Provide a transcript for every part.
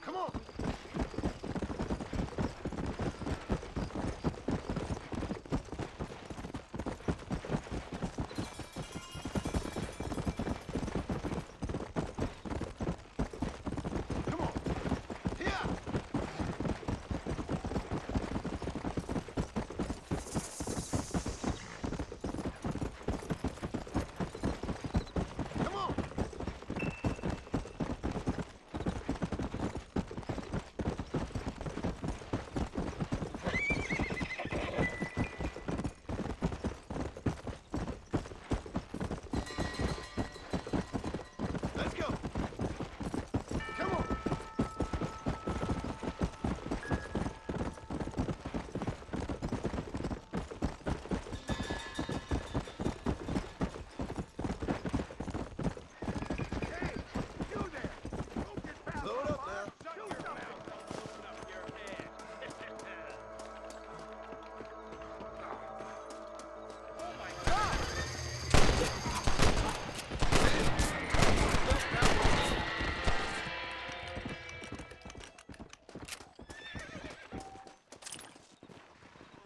Come on! Come on! Here! Come on! Let's go! Come on! Hey! You there! Don't get past Load my up fire! now. Shut your mouth! Open up your head! Oh my God!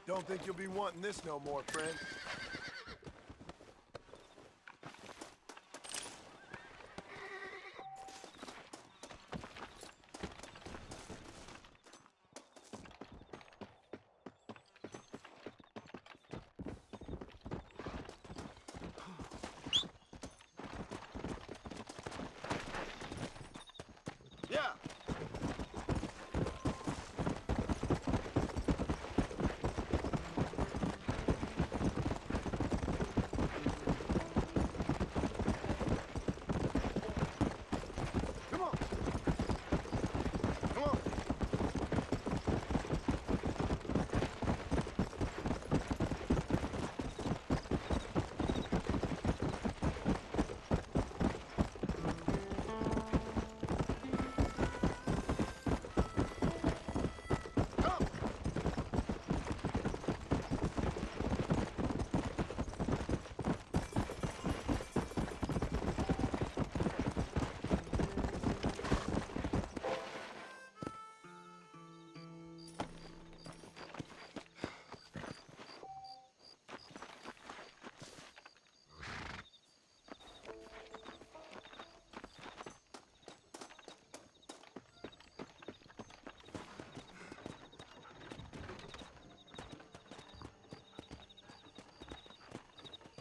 Don't think you'll be wanting this no more, friend. Yeah! Come on! Come on! Come!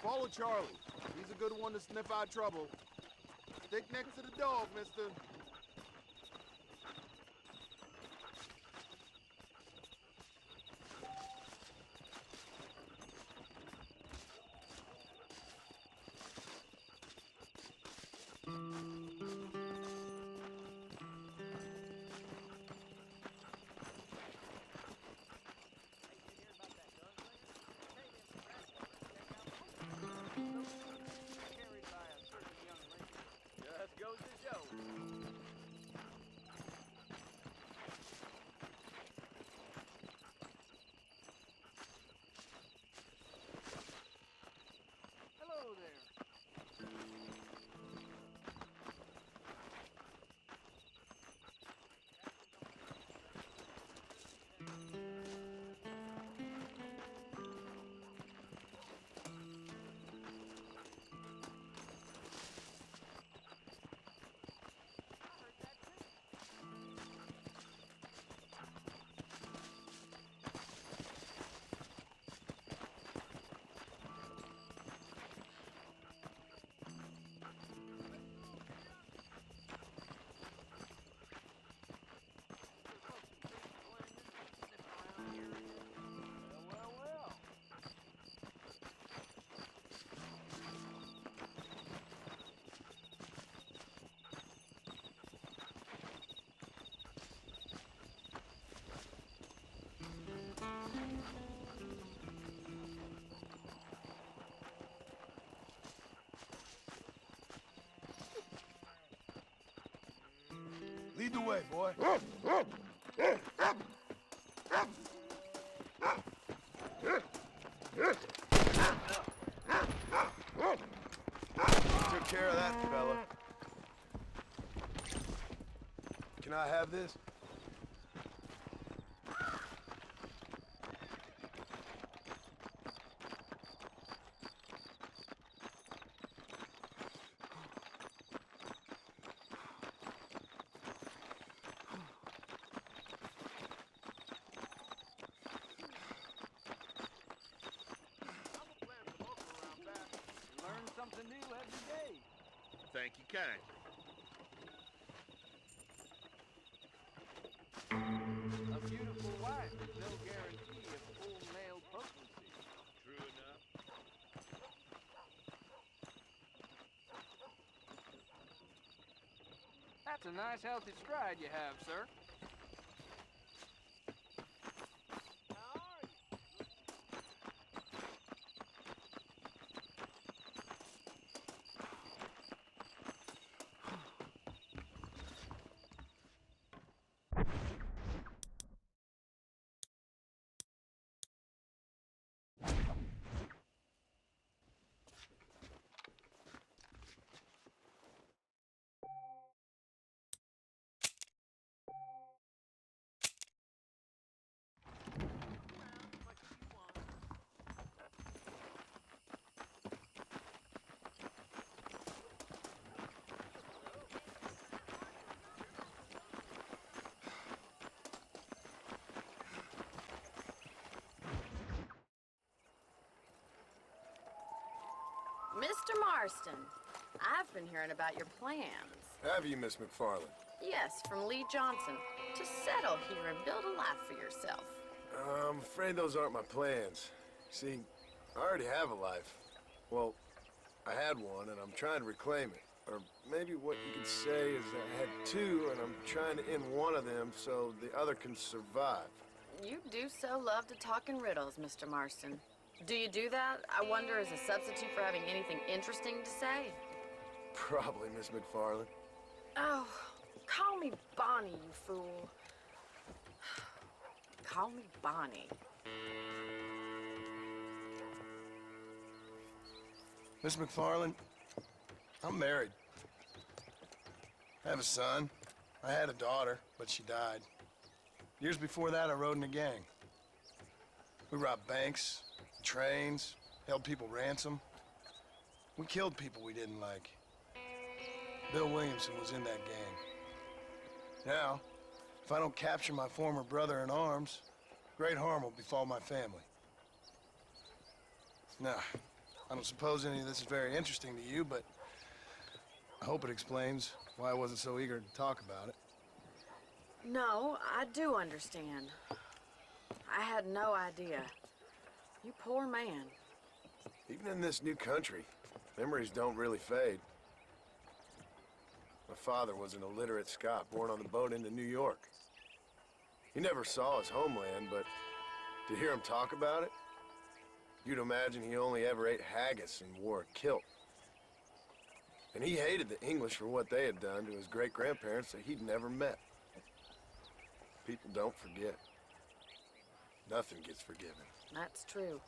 Follow Charlie. He's a good one to sniff out trouble. Stick next to the dog, mister. Just goes to show. Lead the way, boy. Took care of that, fella. Can I have this? Learn something new every day. Thank you kindly. A beautiful wife is no guarantee of full male potency. True enough. That's a nice healthy stride you have, sir. Mr. Marston, I've been hearing about your plans. Have you, Miss McFarland? Yes, from Lee Johnson, to settle here and build a life for yourself. I'm afraid those aren't my plans. See, I already have a life. Well, I had one, and I'm trying to reclaim it. Or maybe what you could say is that I had two, and I'm trying to end one of them so the other can survive. You do so love to talk in riddles, Mr. Marston. Do you do that, I wonder, as a substitute for having anything interesting to say? Probably, Miss McFarland. Oh, call me Bonnie, you fool. Call me Bonnie. Miss McFarland, I'm married. I have a son. I had a daughter, but she died. Years before that, I rode in a gang. We robbed banks, trains, held people ransom. We killed people we didn't like. Bill Williamson was in that gang. Now, if I don't capture my former brother in arms, great harm will befall my family. Now, I don't suppose any of this is very interesting to you, but I hope it explains why I wasn't so eager to talk about it. No, I do understand. I had no idea. You poor man. Even in this new country, memories don't really fade. My father was an illiterate Scot born on the boat into New York. He never saw his homeland, but to hear him talk about it, you'd imagine he only ever ate haggis and wore a kilt. And he hated the English for what they had done to his great-grandparents that he'd never met. People don't forget. Nothing gets forgiven. That's true.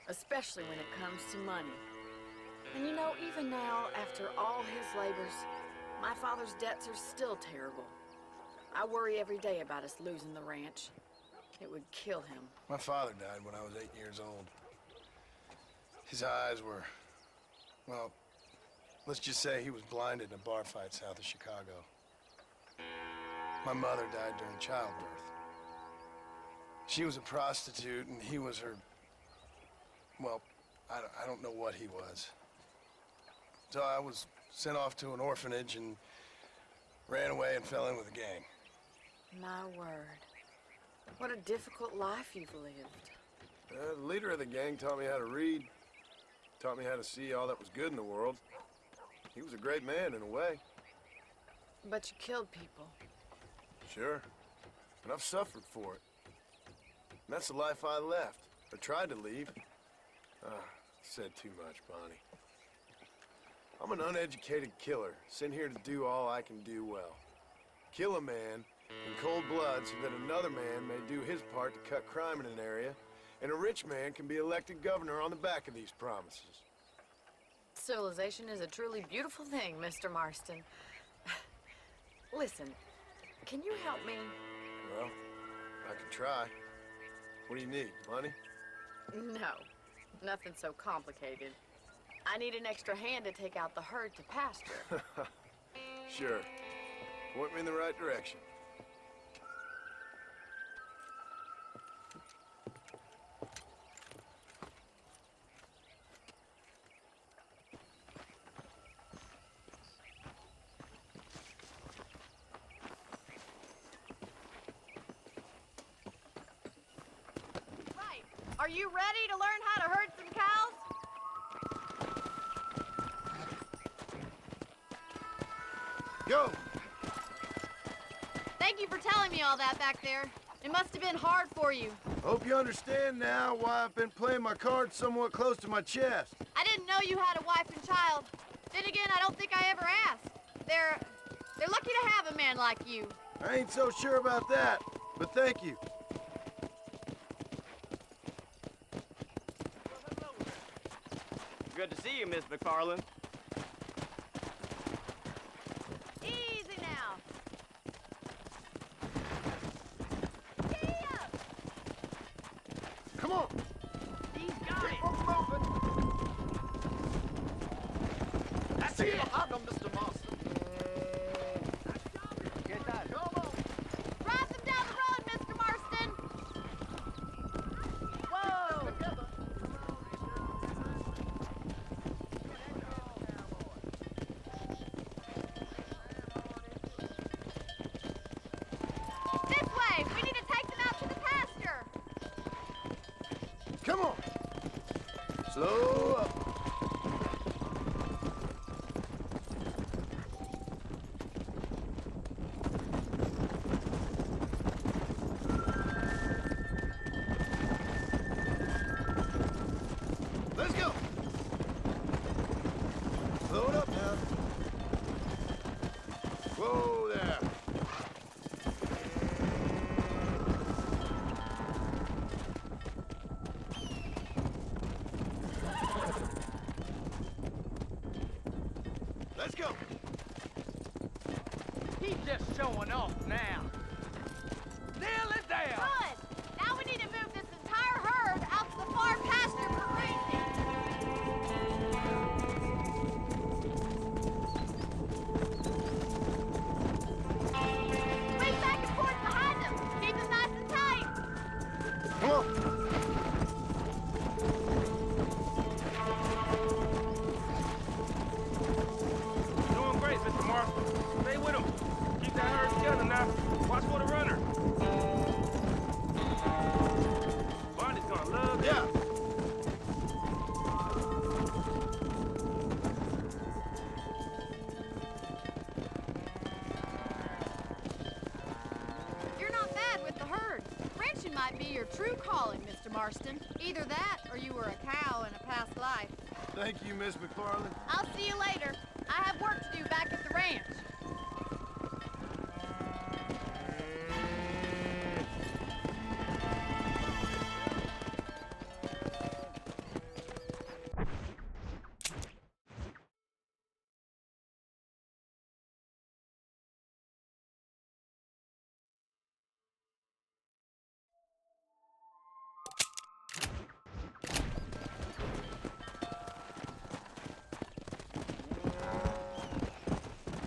Especially when it comes to money. And you know, even now, after all his labors, my father's debts are still terrible. I worry every day about us losing the ranch. It would kill him. My father died when I was 8 years old. His eyes were, well, let's just say he was blinded in a bar fight south of Chicago. My mother died during childbirth. She was a prostitute, and he was her... Well, I don't know what he was. So I was sent off to an orphanage and ran away and fell in with a gang. My word. What a difficult life you've lived. The leader of the gang taught me how to read, taught me how to see all that was good in the world. He was a great man in a way. But you killed people. Sure. And I've suffered for it. And that's the life I left, or tried to leave. Said too much, Bonnie. I'm an uneducated killer, sent here to do all I can do well. kill a man in cold blood so that another man may do his part to cut crime in an area, and a rich man can be elected governor on the back of these promises. Civilization is a truly beautiful thing, Mr. Marston. Listen, can you help me? Well, I can try. What do you need? Money? No, nothing so complicated. I need an extra hand to take out the herd to pasture. Sure. Point me in the right direction. Right. Are you ready to learn how to herd some cows? Go! Thank you for telling me all that back there. It must have been hard for you. Hope you understand now why I've been playing my cards somewhat close to my chest. I didn't know you had a wife and child. Then again, I don't think I ever asked. They're lucky to have a man like you. I ain't so sure about that, but thank you. Good to see you, Miss McFarland. Easy now. Giddy up. Come on! He's got it. That's it. I know Mr. Marston. Get that. Come on. Drive them down the road, Mr. Marston. Whoa. Together. This way. We need to take them out to the pasture. Come on! Slow up. Let's go! Slow it up now. Whoa there. Let's go! He's just showing off now. Nail it down. Good. Now we need to move this entire herd out to the far pasture for grazing. Swing back and forth behind them. Keep them nice and tight. Come on! Doing great, Mr. Marston. Stay with him. Keep that herd together now. Watch for the runner. Bonnie's gonna love this. Yeah! You're not bad with the herd. Ranching might be your true calling, Mr. Marston. Either that, or you were a cow in a past life. Thank you, Miss McFarland. I'll see you later. I have work to do back at the ranch.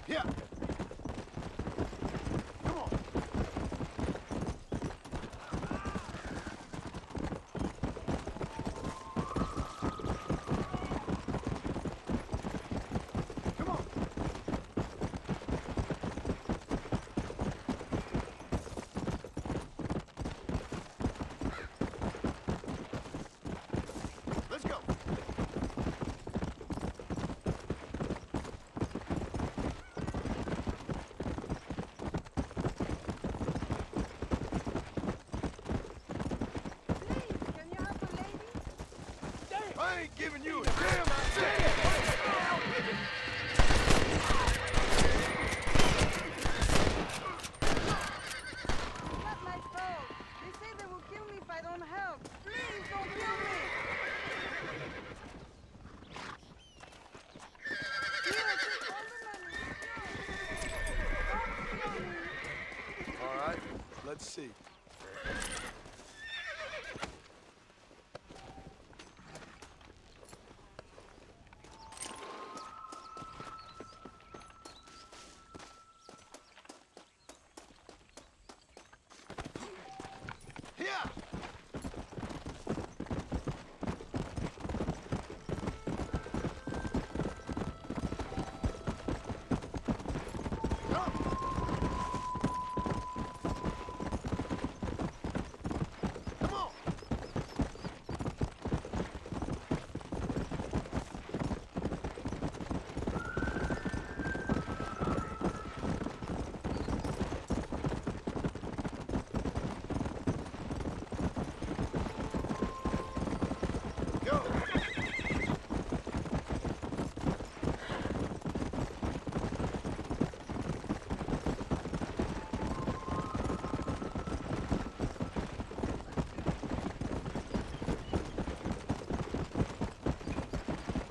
Yeah! Come on! Come on! Let's go! I ain't giving you a damn. see. Yeah! Come on! Go!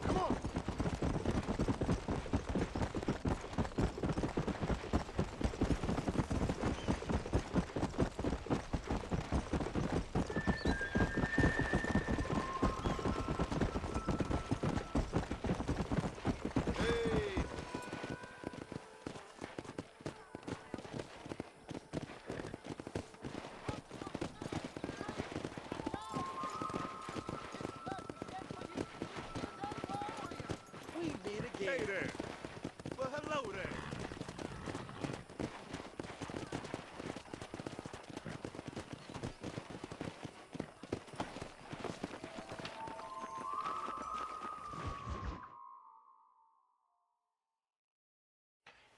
Come on! Hey! We meet Hey again. there. Well, hello there.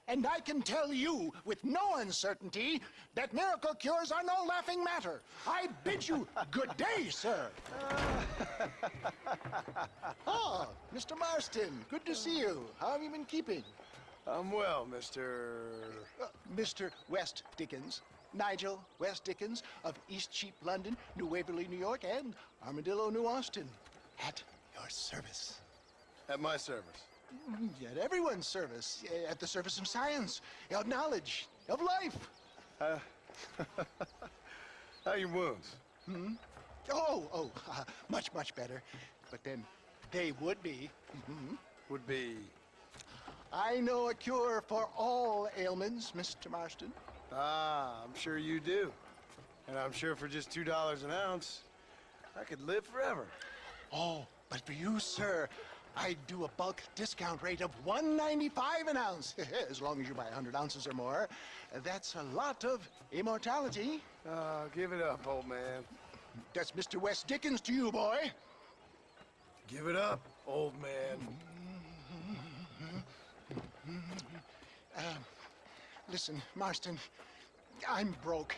And I can tell you with no uncertainty that miracle cures are no laughing matter. I bid you good day, sir. Ah, Mr. Marston, good to see you. How have you been keeping? I'm well, Mr. Mr. West Dickens, Nigel West Dickens of East Cheap, London, New Waverly, New York, and Armadillo, New Austin. At your service. At my service. At everyone's service. At the service of science, of knowledge, of life. How are your wounds? Much, much better. But then they would be. Would be... I know a cure for all ailments, Mr. Marston. Ah, I'm sure you do. And I'm sure for just $2 an ounce, I could live forever. Oh, but for you, sir, I do a bulk discount rate of $1.95 an ounce, as long as you buy 100 ounces or more. That's a lot of immortality. Give it up, old man. That's Mr. West Dickens to you, boy. Give it up, old man. Listen, Marston, I'm broke,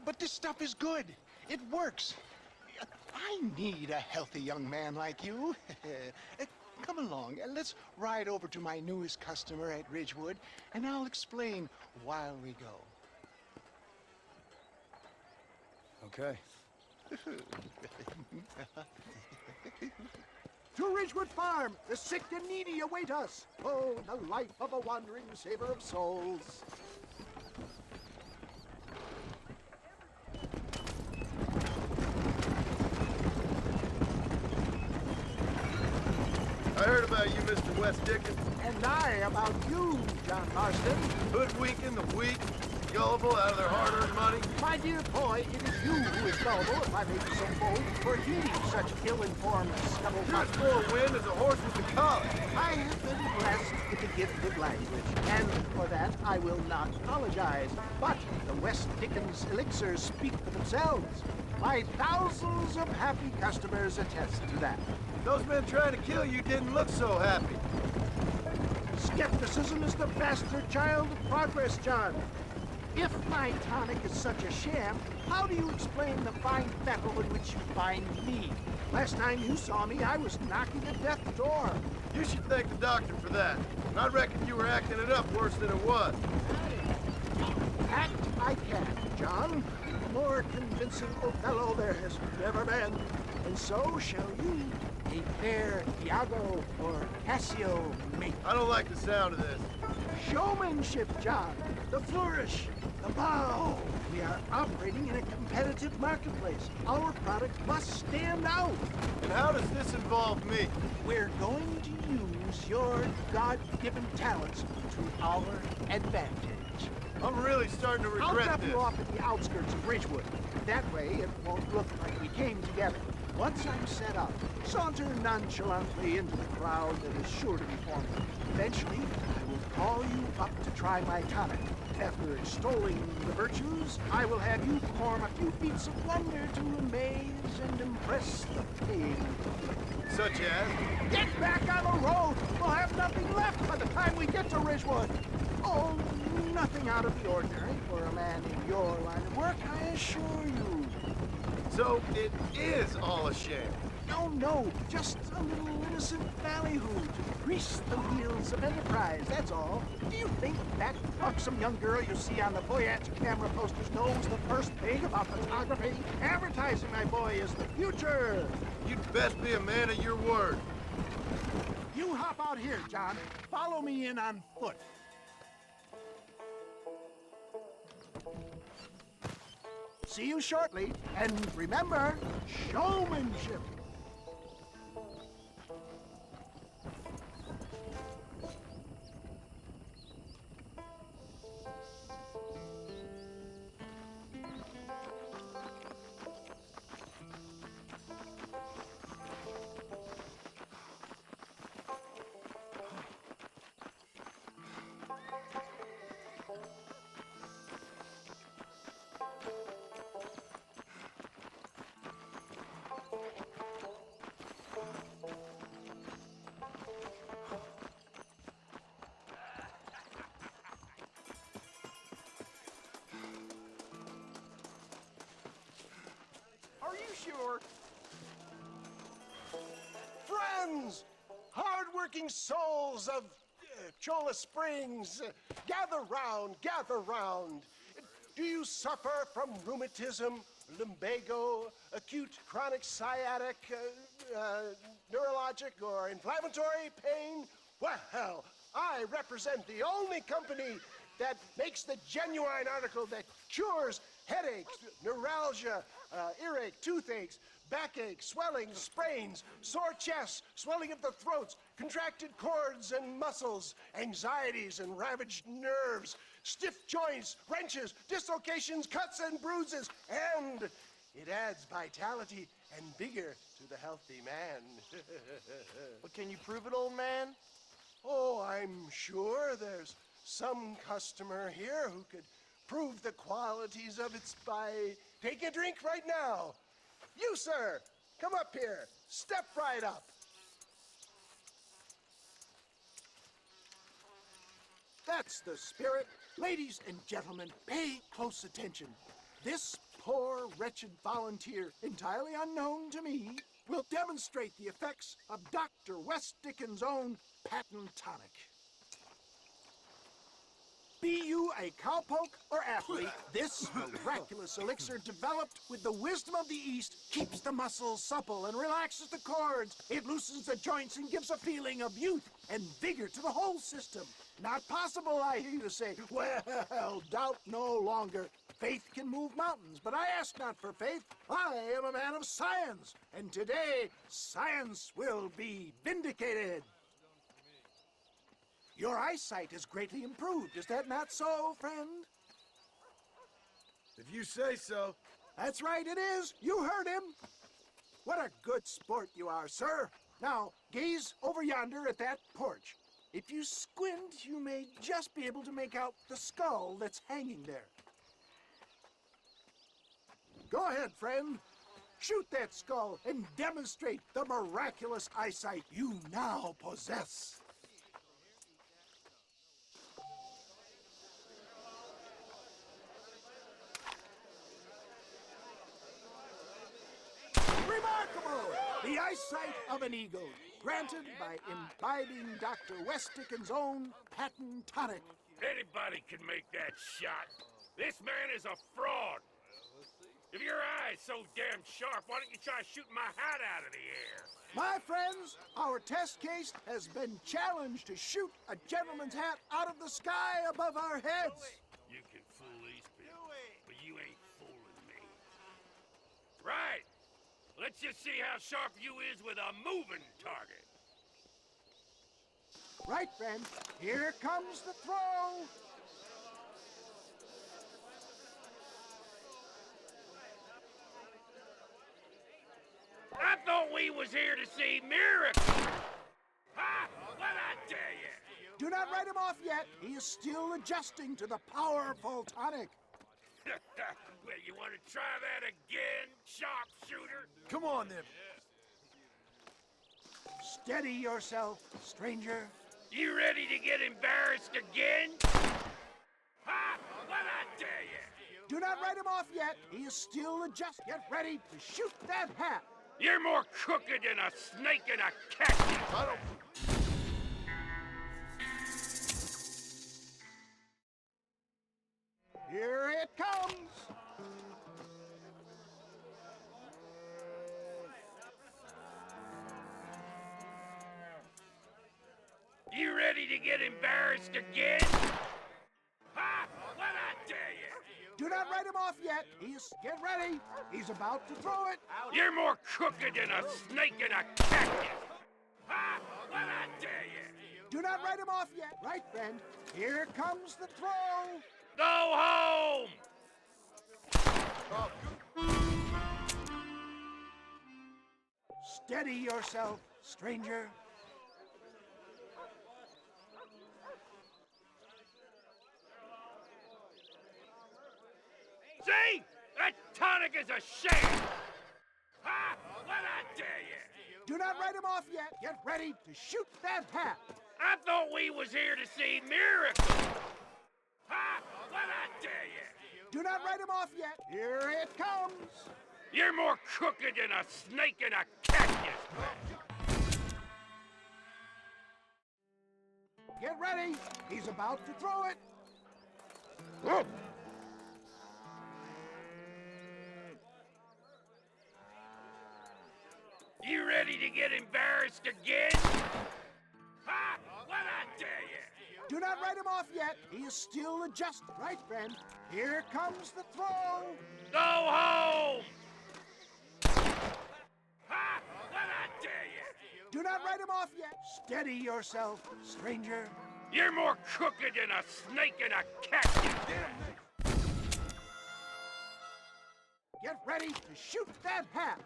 but this stuff is good. It works. I need a healthy young man like you. Come along, let's ride over to my newest customer at Ridgewood, and I'll explain while we go. Okay. To Ridgewood Farm, the sick and needy await us. Oh, the life of a wandering saver of souls. I heard about you, Mr. West Dickens. And I about you, John Marston. Hoodwinking the weak, gullible out of their hard-earned money. My dear boy, it is you who is gullible, if I may be so bold, for heeding such ill-informed You're as scuttlebutt. full of wind as a horse with a collar. I have been blessed with the gift of language, and for that I will not apologize. But the West Dickens elixirs speak for themselves. My thousands of happy customers attest to that. Those men trying to kill you didn't look so happy. Skepticism is the bastard child of progress, John. If my tonic is such a sham, how do you explain the fine fettle in which you find me? Last time you saw me, I was knocking at death's door. You should thank the doctor for that. I reckon you were acting it up worse than it was. Act I can, John. A more convincing Othello there has never been. And so shall you, a fair Iago or Cassio mate. I don't like the sound of this. Showmanship, John. The flourish, the Above, we are operating in a competitive marketplace. Our product must stand out. And how does this involve me? We're going to use your God-given talents to our advantage. I'm really starting to I'll regret drop this. you off at the outskirts of Ridgewood. That way, it won't look like we came together. Once I'm set up, saunter nonchalantly into the crowd that is sure to be forming. Eventually, I will call you up to try my tonic. After extolling the virtues, I will have you perform a few feats of wonder to amaze and impress the paying. Such as? Get back on the road! We'll have nothing left by the time we get to Ridgewood! Oh, nothing out of the ordinary for a man in your line of work, I assure you. So it is all a sham. No, just a little innocent ballyhoo to grease the wheels of enterprise, that's all. Do you think that buxom young girl you see on the Voyage camera posters knows the first thing about photography? Advertising, my boy, is the future. You'd best be a man of your word. You hop out here, John. Follow me in on foot. See you shortly, and remember, showmanship. Are you sure? Friends! Hard-working souls of Cholla Springs, gather round, gather round. Do you suffer from rheumatism, lumbago, acute chronic sciatic, neurologic, or inflammatory pain? Well, I represent the only company that makes the genuine article that cures headaches, neuralgia, earache, toothaches, backache, swelling, sprains, sore chests, swelling of the throats, contracted cords and muscles, anxieties and ravaged nerves, stiff joints, wrenches, dislocations, cuts and bruises, and it adds vitality and vigor to the healthy man. But can you prove it, old man? Oh, I'm sure there's some customer here who could prove the qualities of it by taking a drink right now. You, sir, come up here. Step right up. That's the spirit. Ladies and gentlemen, pay close attention. This poor, wretched volunteer, entirely unknown to me, will demonstrate the effects of Dr. West Dickens' own patent tonic. Be you a cowpoke or athlete, this miraculous elixir developed with the wisdom of the East keeps the muscles supple and relaxes the cords. It loosens the joints and gives a feeling of youth and vigor to the whole system. Not possible, I hear you say. Well, doubt no longer. Faith can move mountains, but I ask not for faith. I am a man of science, and today science will be vindicated. Your eyesight has greatly improved. Is that not so, friend? If you say so. That's right, it is. You heard him. What a good sport you are, sir. Now, gaze over yonder at that porch. If you squint, you may just be able to make out the skull that's hanging there. Go ahead, friend. Shoot that skull and demonstrate the miraculous eyesight you now possess. Remarkable! The eyesight of an eagle, granted by imbibing Dr. West Dickens' own patent tonic. Anybody can make that shot. This man is a fraud. If your eye's so damn sharp, why don't you try shooting my hat out of the air? My friends, our test case has been challenged to shoot a gentleman's hat out of the sky above our heads. You can fool these Let's just see how sharp you is with a moving target. Right, friend. Here comes the throw. I thought we was here to see miracles. Ha! What'd I tell you? Do not write him off yet. He is still adjusting to the powerful tonic. Well, you want to try that again, sharpshooter? Come on, then. Steady yourself, stranger. You ready to get embarrassed again? Ha! What'd I tell you? Do not write him off yet. He is still adjusting. Get ready to shoot that hat. You're more crooked than a snake in a cactus. I don't... Here it comes. You ready to get embarrassed again? Ha! What'd I tell you? Do not write him off yet. Get ready. He's about to throw it. You're more crooked than a snake in a cactus. Ha! What'd I tell you? Do not write him off yet. Right, friend. Here comes the throw. Go home! Steady yourself, stranger. See? That tonic is a sham! Ha! What'd I tell you? Do not write him off yet. Get ready to shoot that hat. I thought we was here to see miracles. Ha! What'd I tell you? Do not write him off yet. Here it comes. You're more crooked than a snake in a cactus. Get ready. He's about to throw it. You ready to get embarrassed again? Ha! What'd I tell you? Do not write him off yet. He is still adjusting. Right, friend. Here comes the throw. Go home! Ha! What'd I tell you? Do not write him off yet. Steady yourself, stranger. You're more crooked than a snake in a cactus. Get ready to shoot that hat.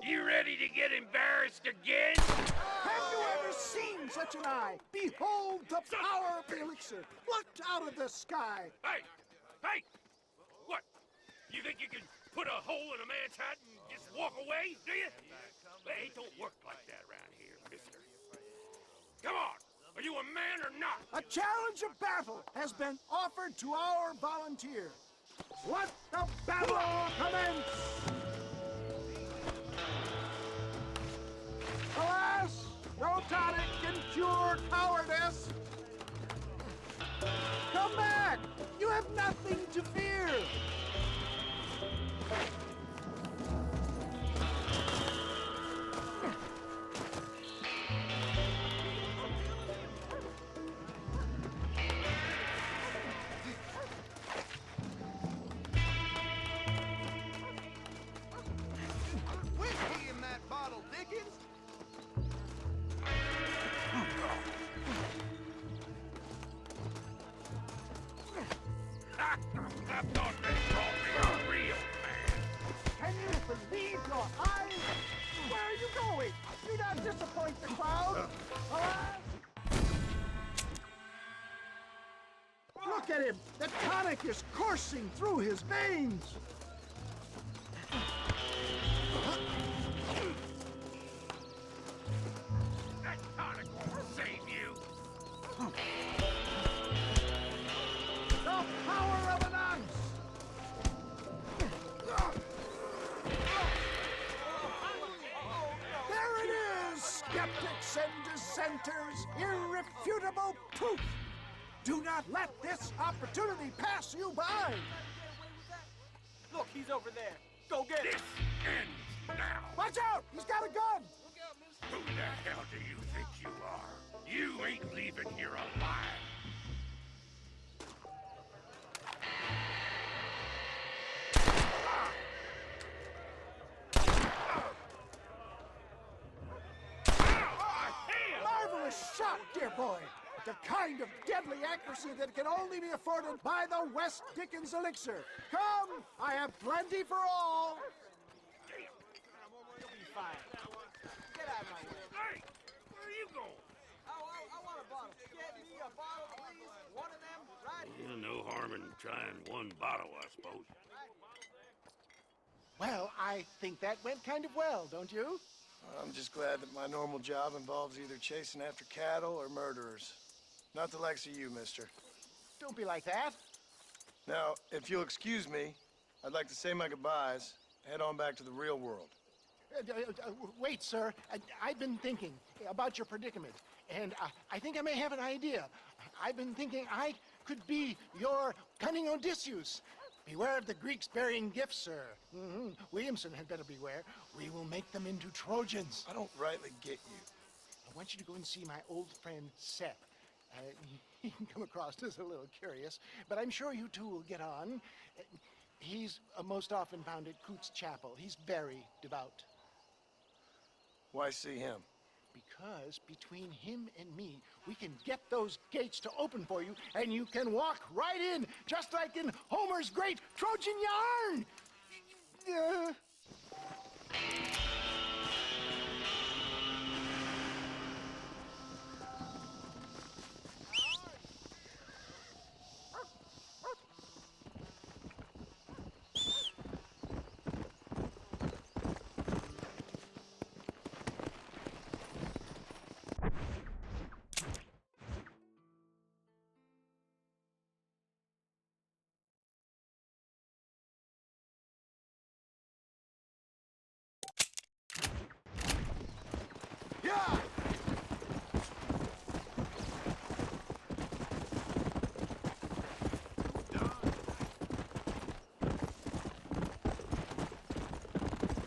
You ready to get embarrassed again? Have you ever seen such an eye? Behold the power of the elixir, plucked out of the sky. Hey! Hey! What? You think you can put a hole in a man's hat and just walk away, do you? Hey, it don't work like that around here, mister. Come on! Are you a man or not? A challenge of battle has been offered to our volunteer. Let the battle commence! Alas, no tonic can cure cowardice. Come back! You have nothing to fear! Whiskey in that bottle, Dickens. I thought they brought me a real man. Can you believe your eyes? Where are you going? Do not disappoint the crowd. Alas! Look at him. The tonic is coursing through his veins. That tonic won't save you. The power of an ounce. There it is, skeptics and dissenters, irrefutable proof. Do not let this opportunity pass you by. Look, he's over there. Go get This him. ends now. Watch out! He's got a gun! Who the hell do you think you are? You ain't leaving here alive. kind of deadly accuracy that can only be afforded by the West Dickens elixir. Come, I have plenty for all. You'll be fine. Get out of my way. Hey, where are you going? I want a bottle. Get me a bottle, please. One of them right here. No harm in trying one bottle, I suppose. Well, I think that went kind of well, don't you? I'm just glad that my normal job involves either chasing after cattle or murderers. Not the likes of you, mister. Don't be like that. Now, if you'll excuse me, I'd like to say my goodbyes, head on back to the real world. Wait, sir. I've been thinking about your predicament, and I think I may have an idea. I've been thinking I could be your cunning Odysseus. Beware of the Greeks bearing gifts, sir. Williamson had better beware. We will make them into Trojans. I don't rightly get you. I want you to go and see my old friend Seth. He can come across as a little curious, but I'm sure you two will get on. He's most often found at Coots Chapel. He's very devout. Why see him? Because between him and me, we can get those gates to open for you, and you can walk right in, just like in Homer's great Trojan yarn! Yeah!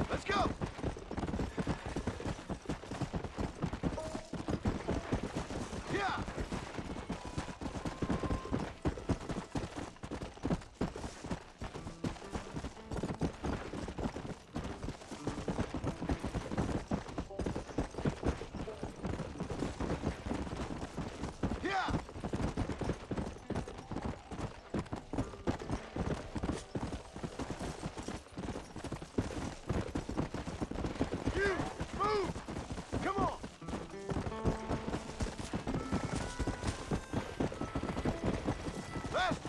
Let's go! Yeah! Yeah! You! Move! Come on! Left!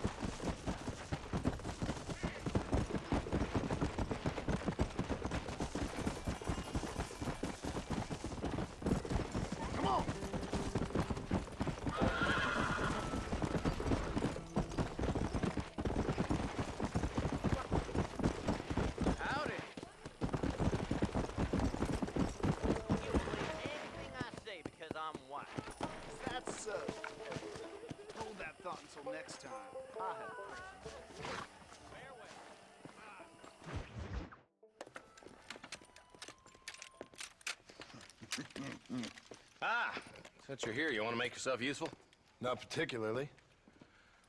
Come on! Howdy. You believe anything I say because I'm white. That's so. Hold that thought until next time. I have Ah, since you're here, you want to make yourself useful? Not particularly.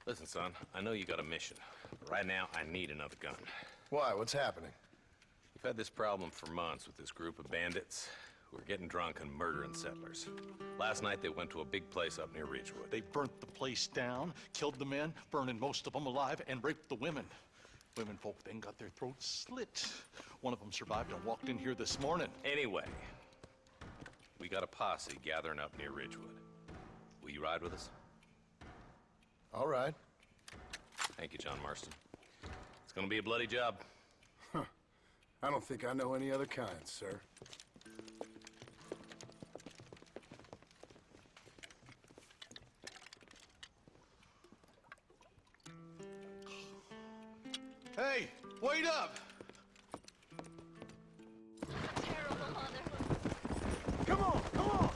Listen, son, I know you got a mission, but right now I need another gun. Why? What's happening? We've had this problem for months with this group of bandits who are getting drunk and murdering settlers. Last night they went to a big place up near Ridgewood. They burnt the place down, killed the men, burning most of them alive, and raped the women. Women folk then got their throats slit. One of them survived and walked in here this morning. Anyway, we got a posse gathering up near Ridgewood. Will you ride with us? All right. Thank you, John Marston. It's gonna be a bloody job. I don't think I know any other kind, sir. Hey, wait up! Come on! Come on!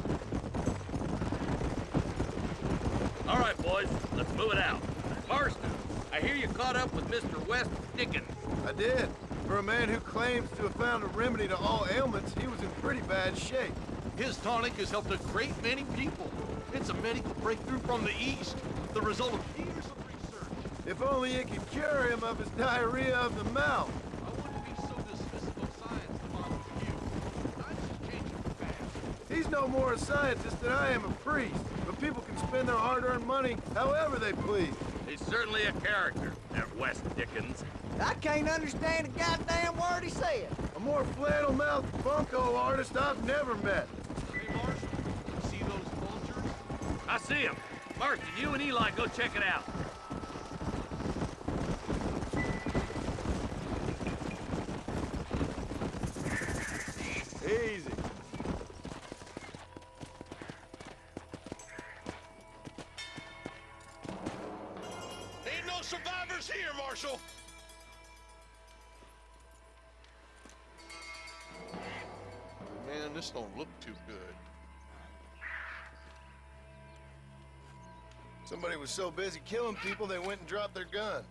All right, boys, let's move it out. Marston, I hear you caught up with Mr. West Dickens. I did. For a man who claims to have found a remedy to all ailments, he was in pretty bad shape. His tonic has helped a great many people. It's a medical breakthrough from the East, the result of years of research. If only it could cure him of his diarrhea of the mouth. I wouldn't be so dismissive of science if I was you. I'm just changing fast. He's no more a scientist than I am a priest, but people can spend their hard-earned money however they please. He's certainly a character, that West Dickens. I can't understand a goddamn word he said. A more flannel-mouthed bunco artist I've never met. Hey, Marshal, see those vultures? I see him. Marston, you and Eli go check it out. Easy. Ain't no survivors here, Marshal! Man, this don't look too good. Somebody was so busy killing people, they went and dropped their gun.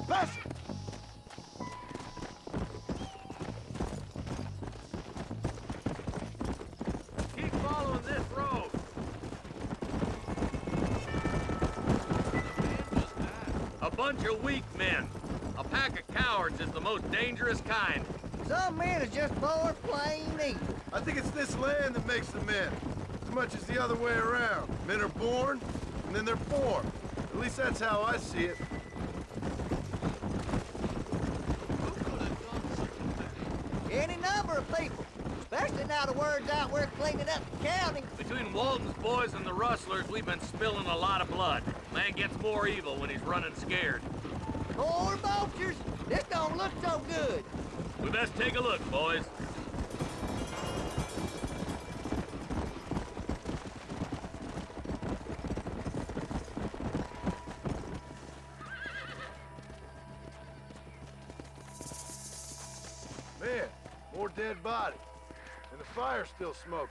Pass it! Keep following this road. A bunch of weak men. A pack of cowards is the most dangerous kind. Some men are just born plain evil. I think it's this land that makes the men, as much as the other way around. Men are born, and then they're formed. At least that's how I see it. Any number of people, especially now the word's out we're cleaning up the county. Between Walton's boys and the rustlers, we've been spilling a lot of blood. Man gets more evil when he's running scared. More vultures. This don't look so good. We best take a look, boys. Man, more dead bodies. And the fire's still smoking.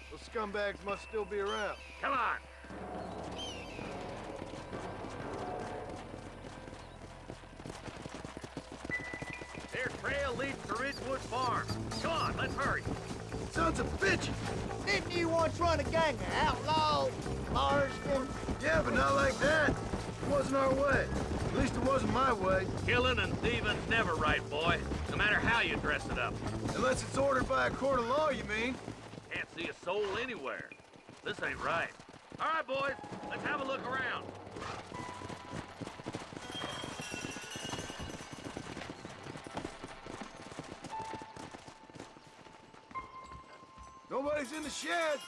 Those scumbags must still be around. Come on. Their trail leads to Ridgewood Farm. Come on, let's hurry. Sons of bitches! Didn't you once run a gang of outlaws, Marston? Yeah, but not like that. It wasn't our way. At least it wasn't my way. Killing and thieving's never right, boy. No matter how you dress it up. Unless it's ordered by a court of law, you mean? Can't see a soul anywhere. This ain't right. All right, boys, let's have a look around. Nobody's in the shed.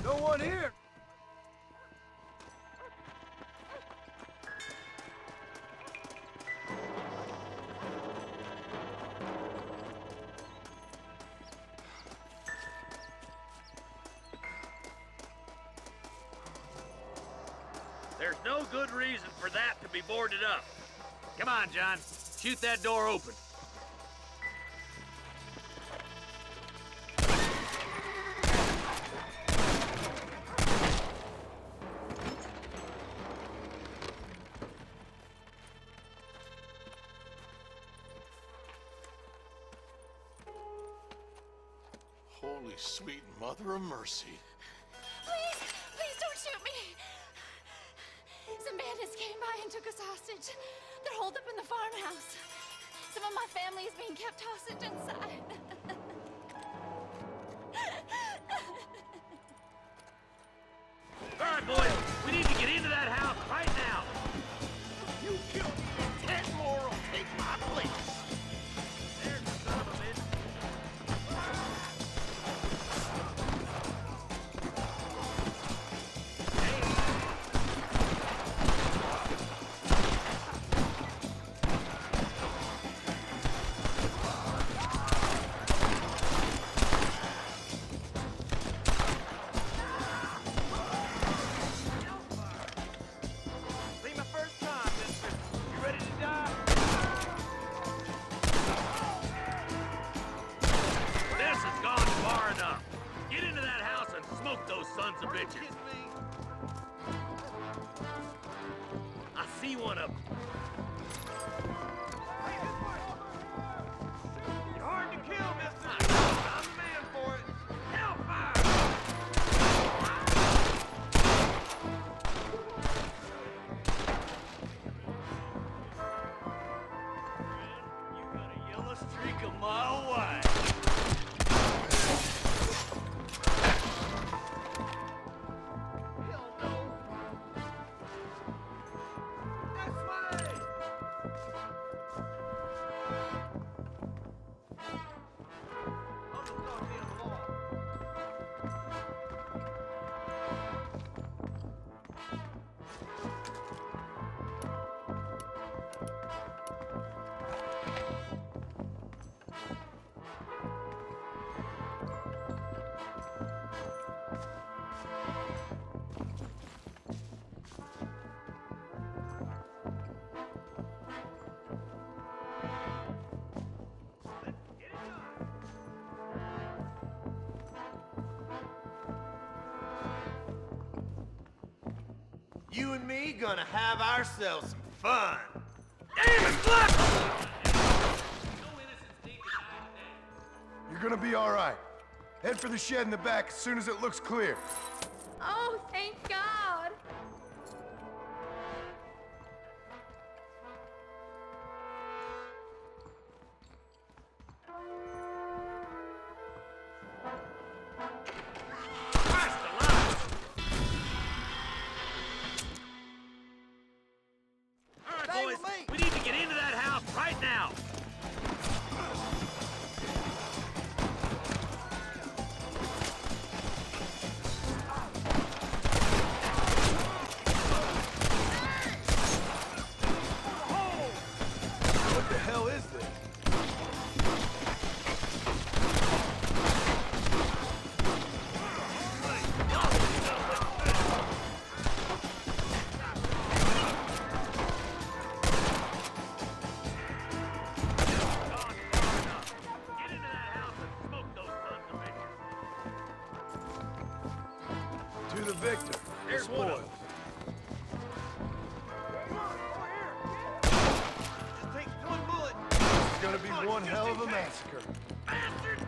No one here. There's no good reason for that to be boarded up. Come on, John. Shoot that door open. Holy sweet mother of mercy. Please don't shoot me. Some bandits came by and took us hostage. They're holed up in the farmhouse. Some of my family is being kept hostage inside. All right, boys, we need to get into that house right now. You kill me, and 10 more will take my place. There's the son of a bitch. Be my first time, mister. You ready to die? This has gone far enough. Get into that house and smoke those sons of bitches. I see one of them. You're hard to kill, mister. I'm the man for it. Hellfire! You got a yellow streak a mile wide. You and me gonna have ourselves some fun. Damn it, Fluff! You're gonna be all right. Head for the shed in the back as soon as it looks clear. Oh, thank God. Christ alive! All right, Stay boys, with me. we need to get into that house right now. What the hell is this? Get into that house and smoke those sons of bitches. To the victor. There's one of them. Just take one bullet. It's gonna be one hell of a massacre. Bastard!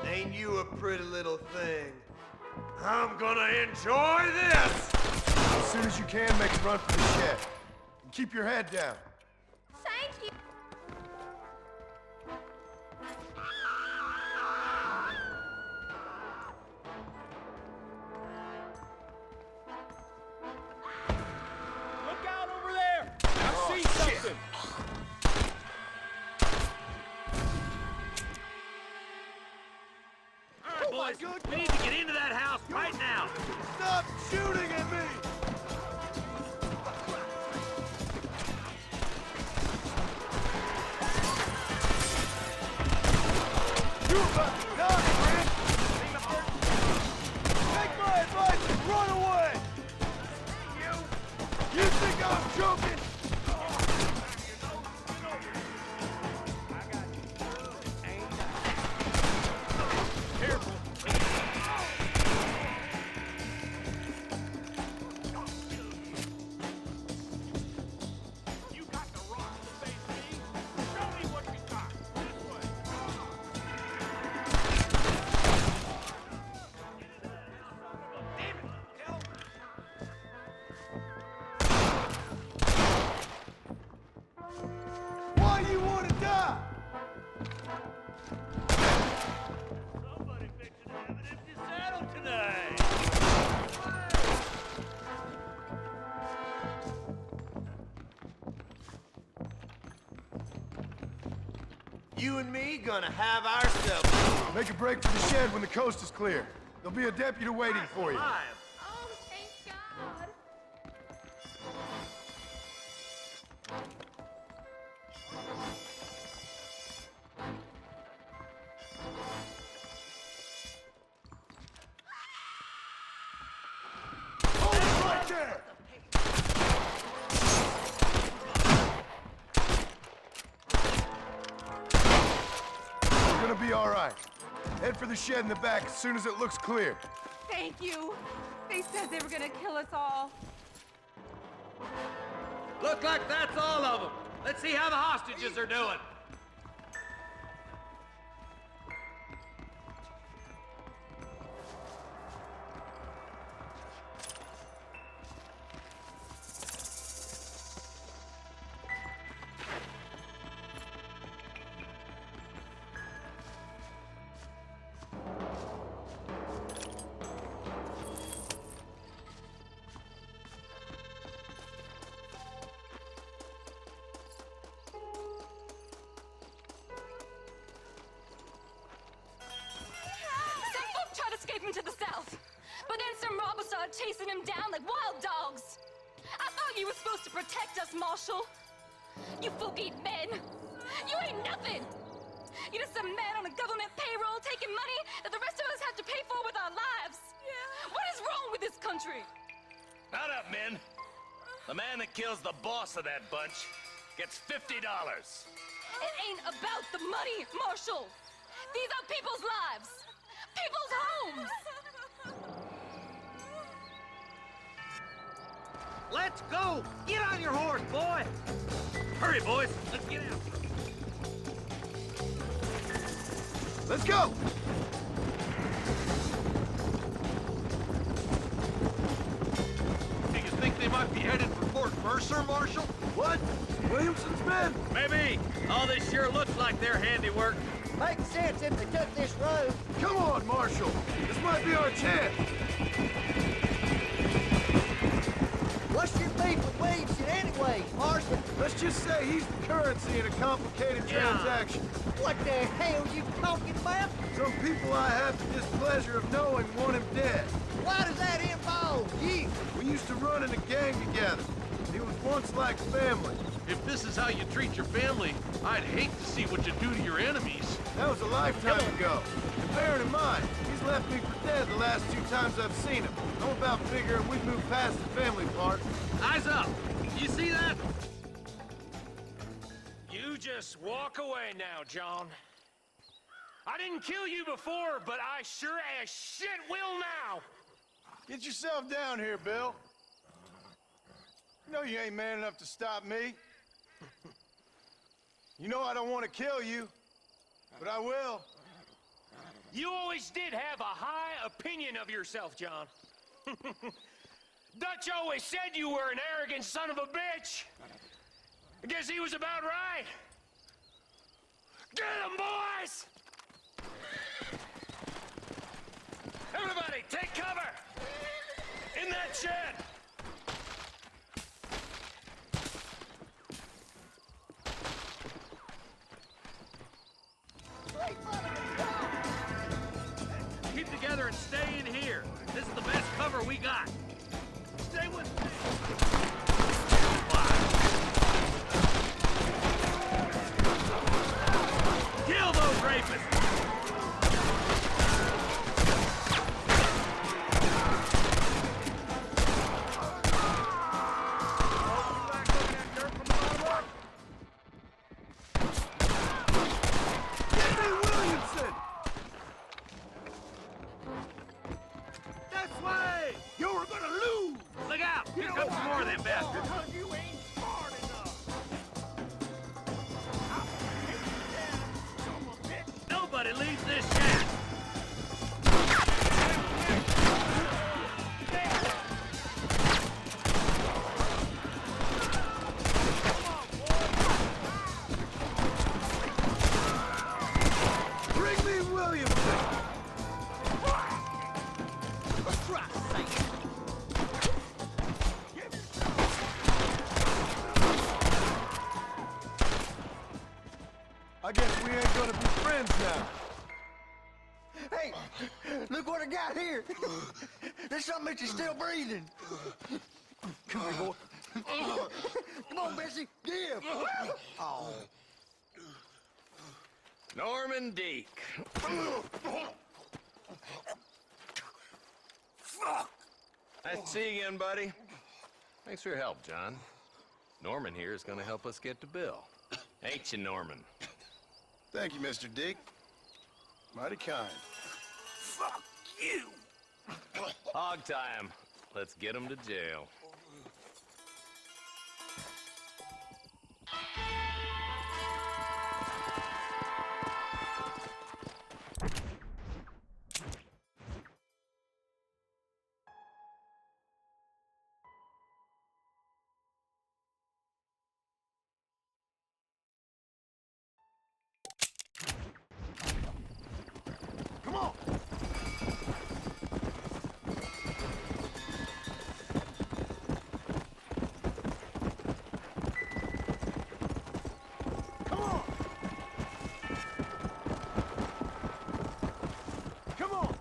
Ain't you a pretty little thing? I'm gonna enjoy this! As soon as you can, make a run for the shed. And keep your head down. Thank you. Look out over there! I see something! All right, boys, we need to get into that house right now. Stop shooting at me! You about to die, Brent! Take my advice and run away! You think I'm joking? You got the rock to face me? Show me what you got. This way. Damn it! you and me gonna have ourselves. Make a break for the shed when the coast is clear. There'll be a deputy waiting for you. Oh, thank God. Right there! We're gonna be all right. Head for the shed in the back as soon as it looks clear. Thank you. They said they were gonna kill us all. Look like that's all of them. Let's see how the hostages are doing. To the south, but then some robbers started chasing him down like wild dogs. I thought you were supposed to protect us, Marshal. You folk-eating men. You ain't nothing. You're just some man on a government payroll taking money that the rest of us have to pay for with our lives. Yeah. What is wrong with this country? Not up, men. The man that kills the boss of that bunch gets $50. It ain't about the money, Marshal. These are people's lives. People's homes! Let's go! Get on your horse, boy! Hurry, boys! Let's get out! Let's go! Do you think they might be headed for Fort Mercer, Marshal? What? Williamson's men? Maybe. All this sure looks like their handiwork. Makes sense if they took this road. Come on, Marshal. This might be our chance. What's your beef with Williamson anyway, Marshal? Let's just say he's the currency in a complicated transaction. What the hell you talking about? Some people I have the displeasure of knowing want him dead. Why does that involve you? We used to run in a gang together. He was once like family. If this is how you treat your family, I'd hate to see what you do to your enemies. That was a lifetime ago. And bearing in mind, he's left me for dead the last 2 times I've seen him. I'm about figuring we've moved past the family part. Eyes up! You see that? You just walk away now, John. I didn't kill you before, but I sure as shit will now! Get yourself down here, Bill. You know you ain't man enough to stop me. You know I don't want to kill you, but I will. You always did have a high opinion of yourself, John. Dutch always said you were an arrogant son of a bitch. I guess he was about right. Get him, boys! Everybody, take cover! In that shed! Keep together and stay in here. This is the best cover we got. Stay with me. Kill those rapists! Leave this shack! Bring me Williamson! I guess we ain't gonna hands now. Hey, look what I got here. There's something that you're still breathing. Come here, boy. Come on, Bessie, give. Oh. Norman Deek. Nice to see you again, buddy. Thanks for your help, John. Norman here is going to help us get to Bill. Ain't you, Norman? Thank you, Mr. Dick. Mighty kind. Fuck you! Hog time. Let's get him to jail. Come on! Come on! Come on!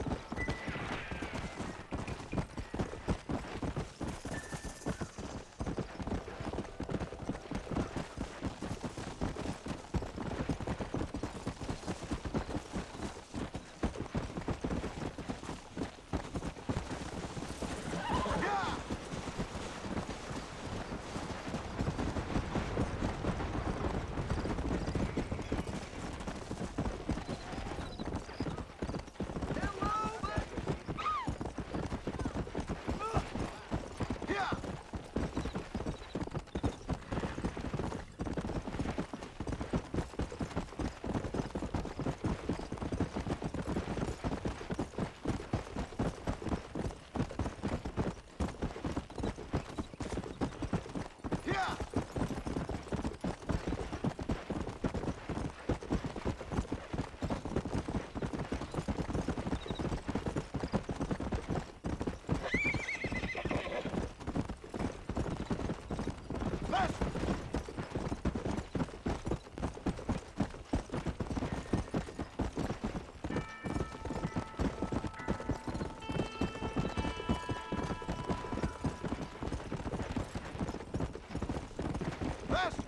Faster!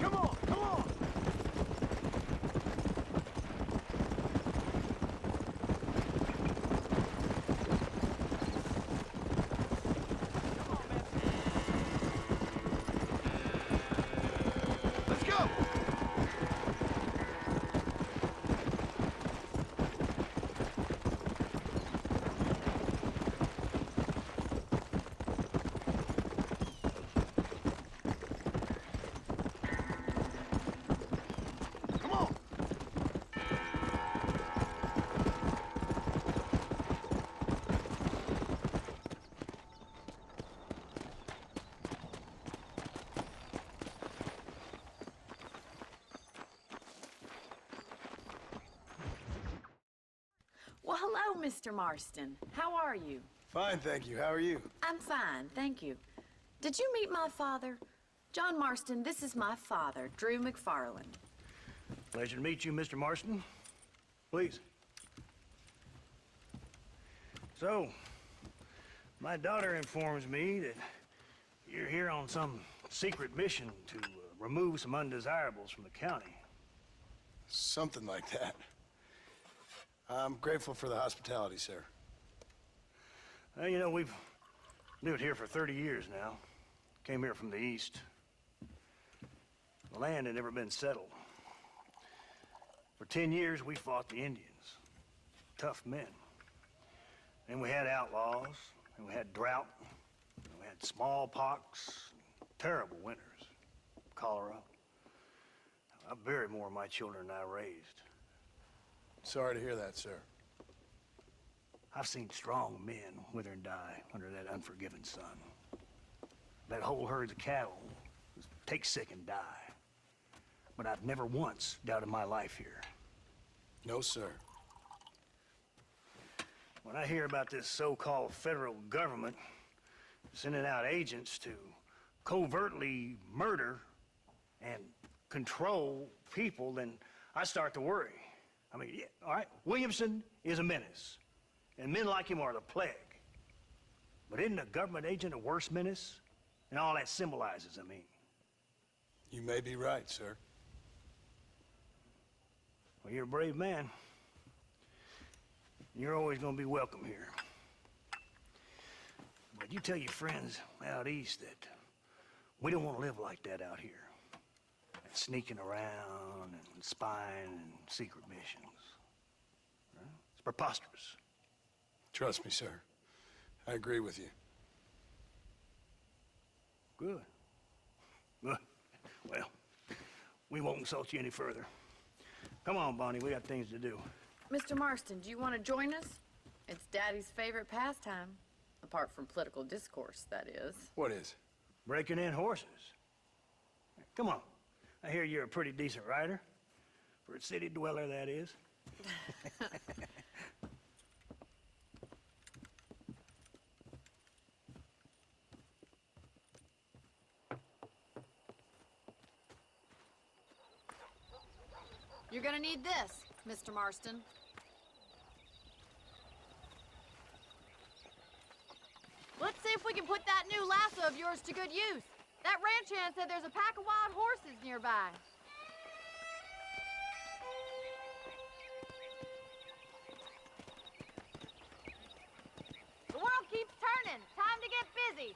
Come on, come on! Let's go! Come on! Well, hello, Mr. Marston. How are you? Fine, thank you. How are you? I'm fine, thank you. Did you meet my father? John Marston, this is my father, Drew McFarland. Pleasure to meet you, Mr. Marston. Please. So, my daughter informs me that you're here on some secret mission to remove some undesirables from the county. Something like that. I'm grateful for the hospitality, sir. Well, you know, we've lived here for 30 years now. Came here from the east. The land had never been settled. For 10 years, we fought the Indians. Tough men. Then we had outlaws, and we had drought, and we had smallpox, terrible winters, cholera. I buried more of my children than I raised. Sorry to hear that, sir. I've seen strong men wither and die under that unforgiving sun. That whole herds of cattle take sick and die. But I've never once doubted my life here. No, sir. When I hear about this so-called federal government sending out agents to covertly murder and control people, then I start to worry. I mean, yeah, all right, Williamson is a menace, and men like him are the plague. But isn't a government agent a worse menace? And all that symbolizes, I mean. You may be right, sir. Well, you're a brave man. You're always gonna be welcome here. But you tell your friends out east that we don't want to live like that out here. And sneaking around and spying and secret missions. Right? It's preposterous. Trust me, sir. I agree with you. Good. Good. Well, we won't insult you any further. Come on, Bonnie, we got things to do. Mr. Marston, do you want to join us? It's Daddy's favorite pastime. Apart from political discourse, that is. What is? Breaking in horses. Come on. I hear you're a pretty decent rider. For a city dweller, that is. You're gonna need this, Mr. Marston. Let's see if we can put that new lasso of yours to good use. That ranch hand said there's a pack of wild horses nearby. The world keeps turning. Time to get busy.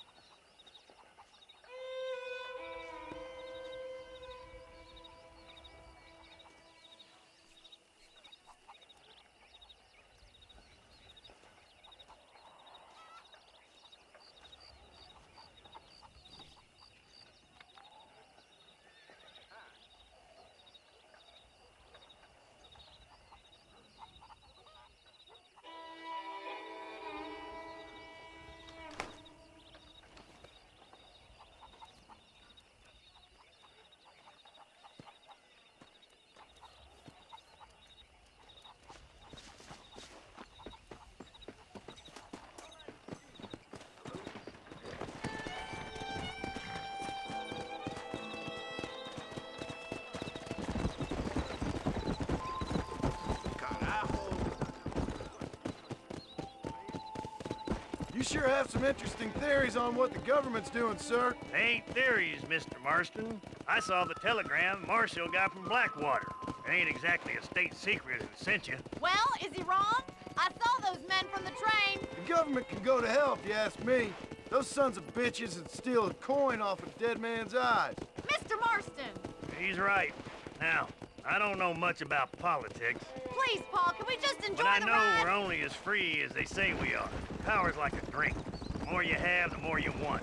You sure have some interesting theories on what the government's doing, sir. Ain't theories, Mr. Marston. I saw the telegram Marshall got from Blackwater. It ain't exactly a state secret that sent you. Well, is he wrong? I saw those men from the train. The government can go to hell if you ask me. Those sons of bitches would steal a coin off a dead man's eyes. Mr. Marston! He's right. Now, I don't know much about politics. Please, Paul, can we just enjoy But I the know ride? we're only as free as they say we are. Power's like a drink. The more you have, the more you want.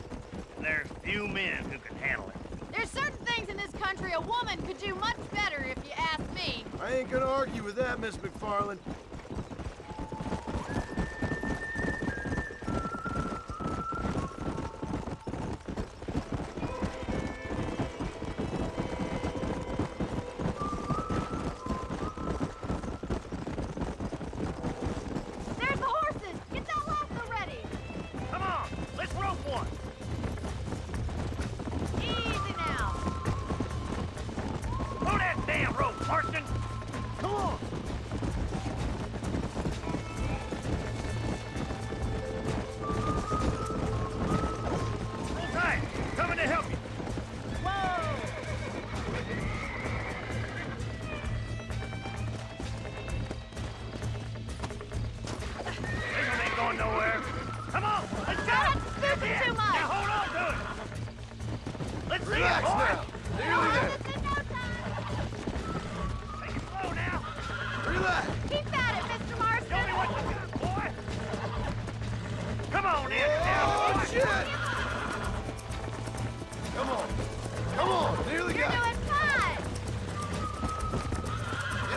And there's few men who can handle it. There's certain things in this country a woman could do much better if you ask me. I ain't gonna argue with that, Miss McFarland. There's the horses! Get that lasso ready! Come on, let's rope one. Easy now! Pull that damn rope, Marston. Come on. Hold tight. Coming to help you. This one ain't going nowhere. Come on, let's go. That's scooping too much. Now hold on to it. Let's see Relax it, boy. now. Nearly there. Horses in no time! Take it slow now. Relax. Keep at it, Mr. Marston! Show me what you got, boy. Come on in. Oh, shit! Come on. Come on. Nearly You're got it. doing fine!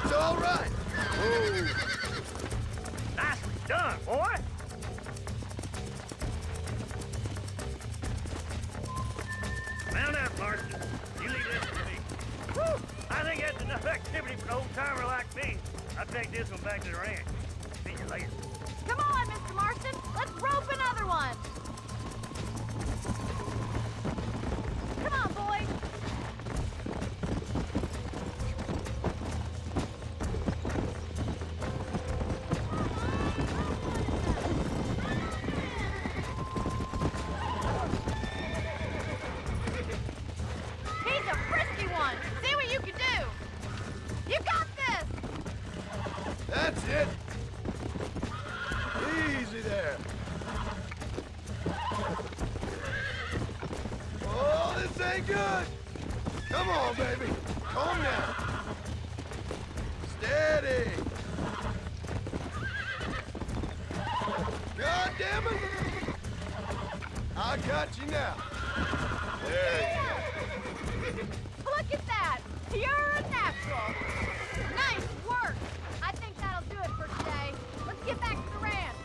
It's all right. Nicely done, boy. Mount up, Marston. You leave this to me. Whew! I think that's enough activity for an old-timer like me. I'll take this one back to the ranch. See you later. Come on, Mr. Marston! Let's rope another one! Come on, boy! ain't good. Come on, baby. Calm down. Steady. God damn it. I got you now. There you go. Look at that! You're a natural! Nice work! I think that'll do it for today. Let's get back to the ranch.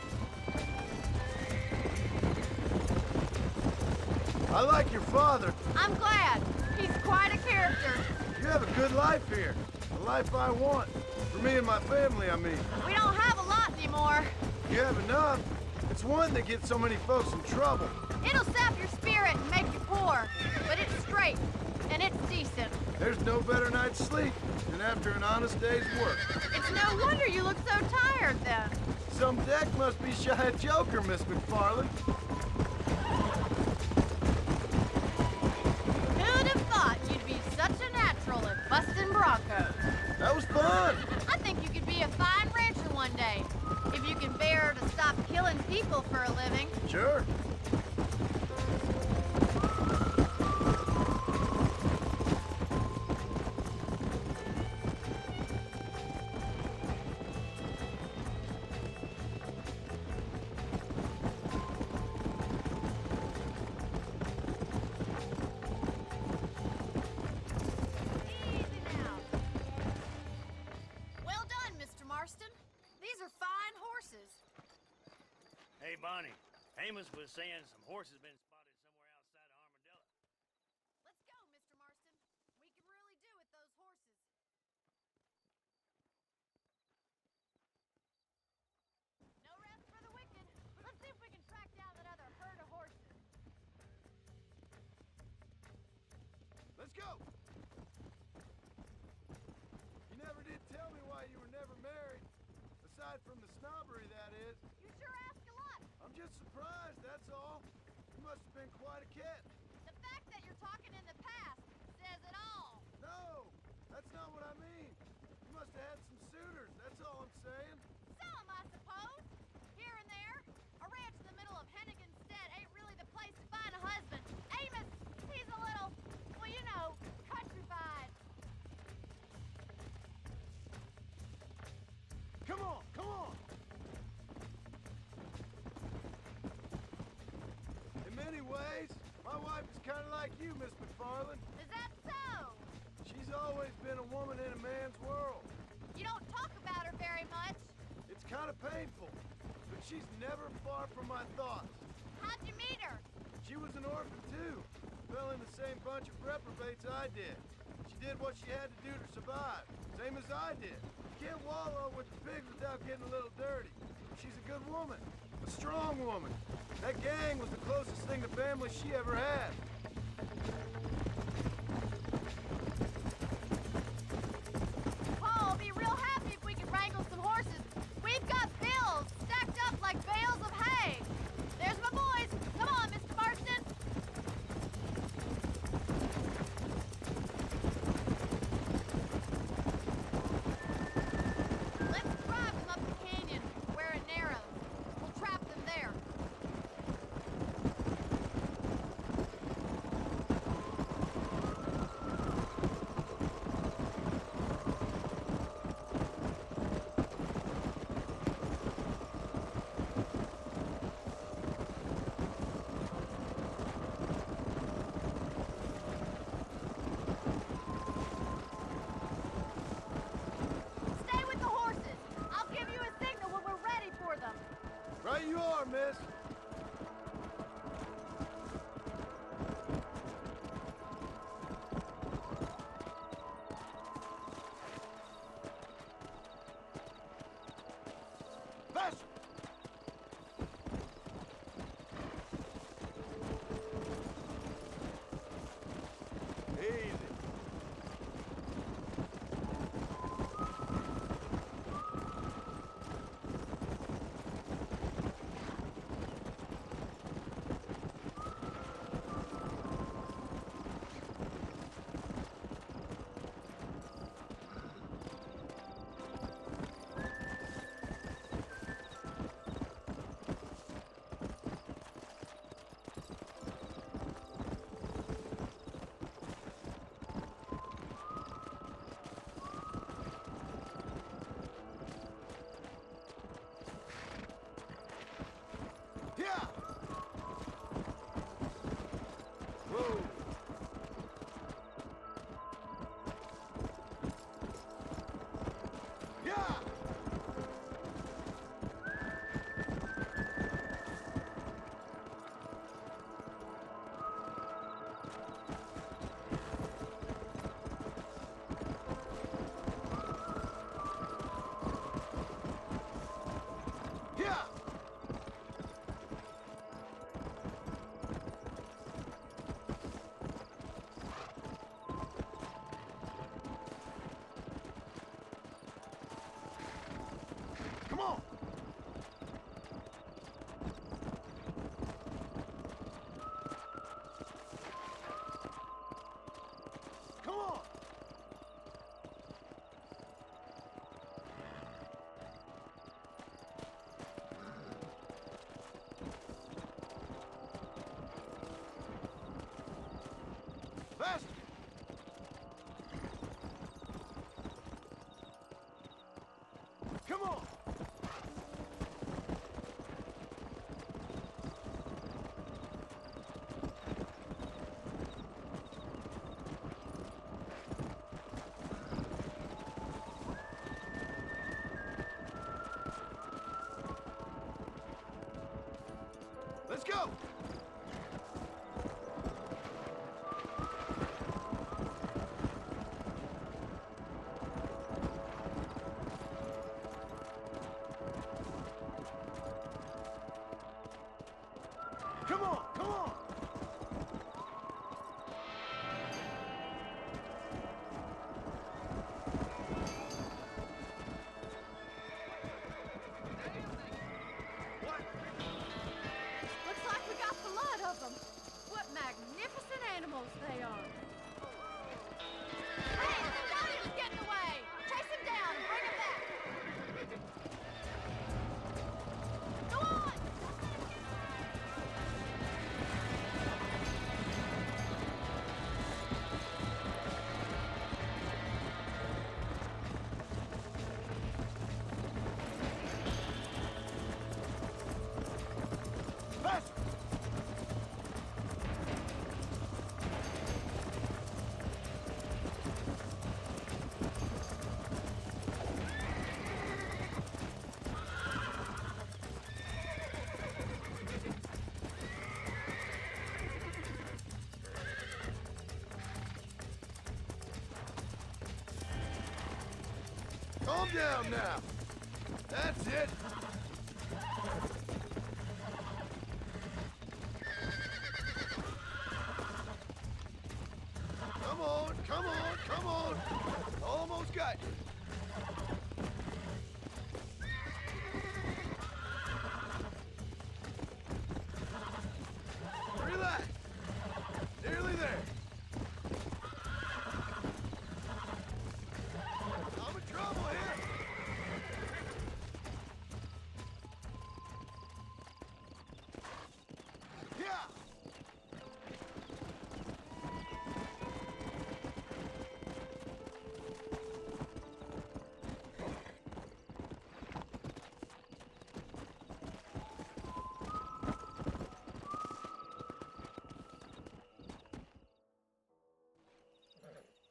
I like your father. I'm glad. He's quite a character. You have a good life here. The life I want. For me and my family, I mean. We don't have a lot anymore. You have enough. It's one that gets so many folks in trouble. It'll sap your spirit and make you poor, but it's straight, and it's decent. There's no better night's sleep than after an honest day's work. It's no wonder you look so tired, then. Some deck must be shy of Joker, Miss McFarland. Who'd have thought you'd be such a natural at busting Broncos? That was fun. I think you could be a fine rancher one day, if you can bear to stop killing people for a living. Sure. Well done, Mr. Marston. These are fine horses. Hey, Bonnie. Amos was saying some horses been spotted somewhere outside of Armadillo. Let's go, Mr. Marston. We can really do with those horses. No rest for the wicked. Let's see if we can track down that other herd of horses. Let's go. You never did tell me why you were never married. Aside from the snobbery, that is. You sure ask a lot. I'm just surprised, that's all. You must have been quite a catch. The fact that you're talking in the past says it all. No, that's not what I mean. You must have had some suitors, that's all I'm saying. Some, I suppose. Here and there. A ranch in the middle of Hennigan's Stead ain't really the place to find a husband. Amos, he's a little, well, you know, countrified. Come on, come on! In many ways, my wife is kind of like you, Miss McFarland. Is that so? She's always been a woman in a man's world. You don't talk about her very much. It's kind of painful, but she's never far from my thoughts. How'd you meet her? She was an orphan, too. Fell in the same bunch of reprobates I did. She did what she had to do to survive, same as I did. You can't wallow with the pigs without getting a little dirty. She's a good woman, a strong woman. That gang was the closest thing to family she ever had. Paul will be real happy if we can wrangle some horses. We've got bills stacked up like bales of hay. There's my boys. Come on, Mr. Marston. Let's drive them up the canyon where it narrows. We'll trap them there. Faster! Come on! Let's go! Come on, come on! Looks like we got blood of them. What magnificent animals they are. Hey, the Guardian's getting away! Chase him down and bring him back! Go on! Faster! Calm down now. That's it. Come on, come on, come on. Almost got you. Relax. Nearly there. I'm in trouble here. Yeah.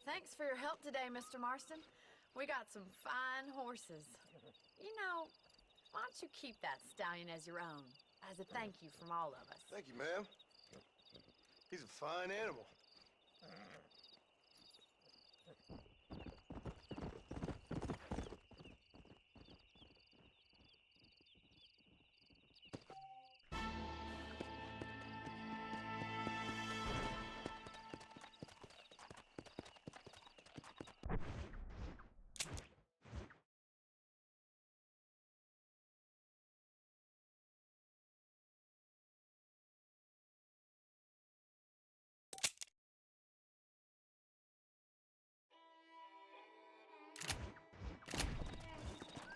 Thanks for your help today, Mr. Marston. We got some fine horses. You know, why don't you keep that stallion as your own, as a thank you from all of us? Thank you, ma'am. He's a fine animal.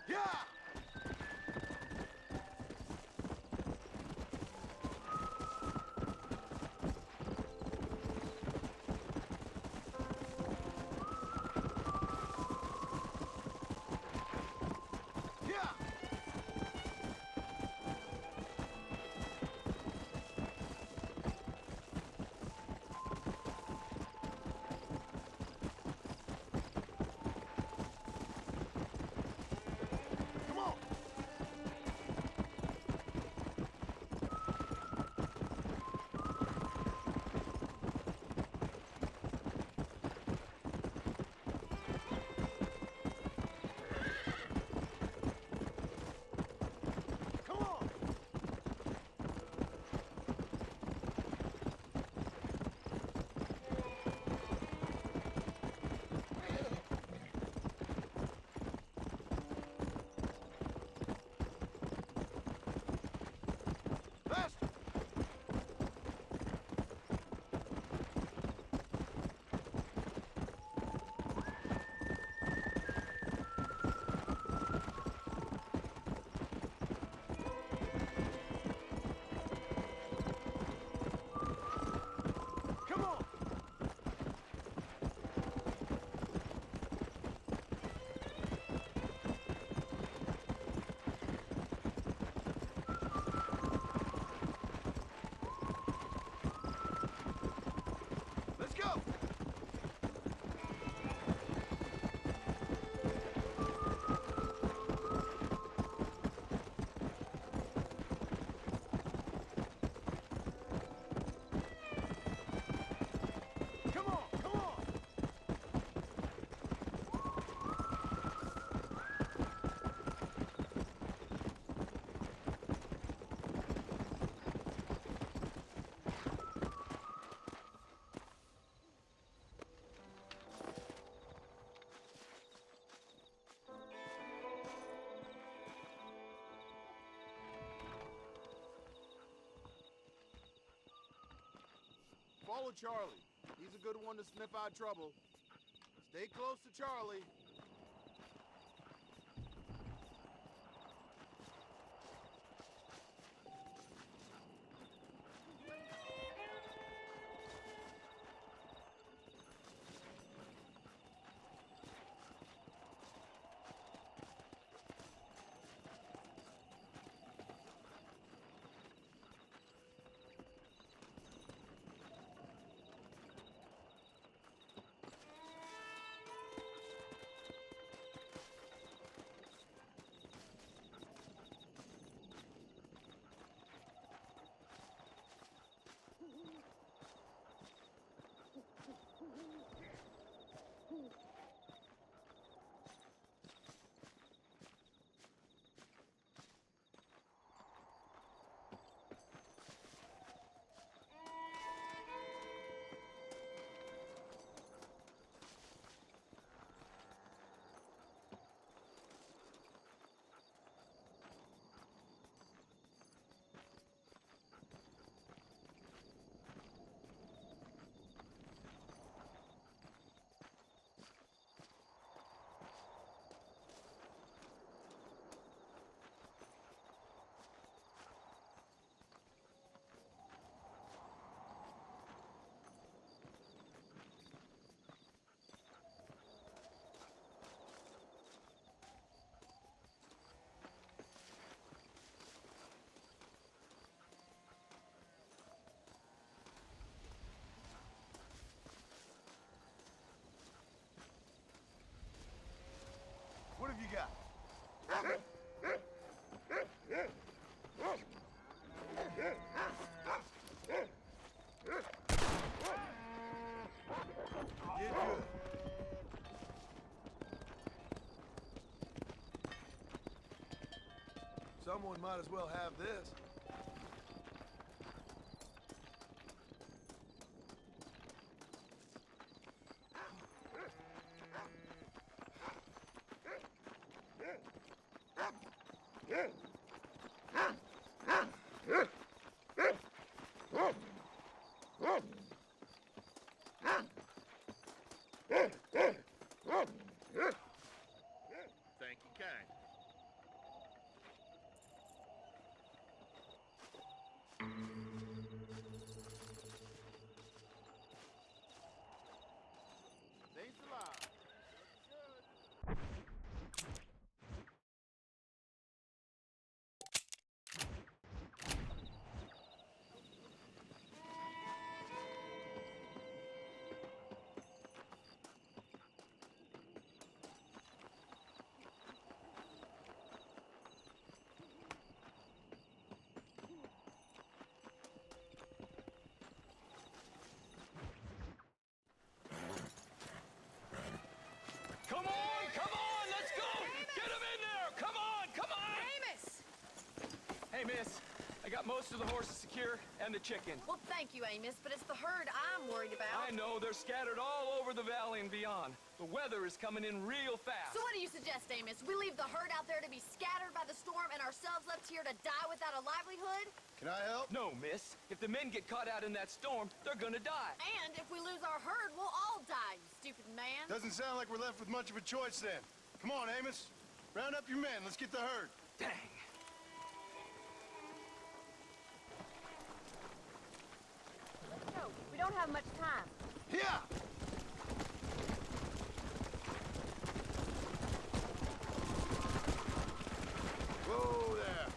Yeah! Yeah! Come Follow Charlie. He's a good one to sniff out trouble. Stay close to Charlie. What have you got? Get good. Someone might as well have this. Thank you, kind. Thanks a lot. Come on, let's go! Get him in there! Come on! Amos! Hey, miss, I got most of the horses secure and the chicken. Well, thank you, Amos, but it's the herd I'm worried about. I know, they're scattered all over the valley and beyond. The weather is coming in real fast. So what do you suggest, Amos? We leave the herd out there to be scattered by the storm and ourselves left here to die without a livelihood? Can I help? No, miss. If the men get caught out in that storm, they're gonna die. And if we lose our herd, we'll all die, you stupid man. Doesn't sound like we're left with much of a choice then. Come on, Amos. Round up your men. Let's get the herd. Dang. Let's go. We don't have much time. Yeah! Whoa there.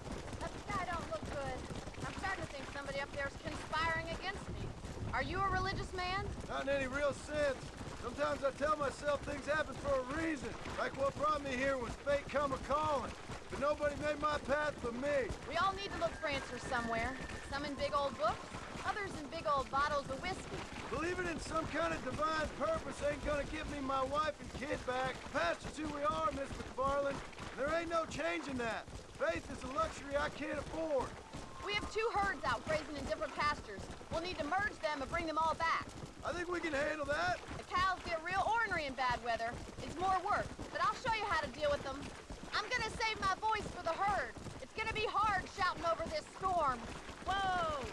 That sky don't look good. I'm starting to think somebody up there's conspiring against me. Are you a religious man? Not in any real sense. Sometimes I tell myself things happen for a reason. Like what brought me here was fate come a-calling. But nobody made my path but me. We all need to look for answers somewhere. Some in big old books, others in big old bottles of whiskey. Believing in some kind of divine purpose ain't gonna give me my wife and kid back. Past is who we are, Miss McFarland. There ain't no changing that. Faith is a luxury I can't afford. We have 2 herds out grazing in different pastures. We'll need to merge them and bring them all back. I think we can handle that. The cows get real ornery in bad weather. It's more work, but I'll show you how to deal with them. I'm gonna save my voice for the herd. It's gonna be hard shouting over this storm. Whoa!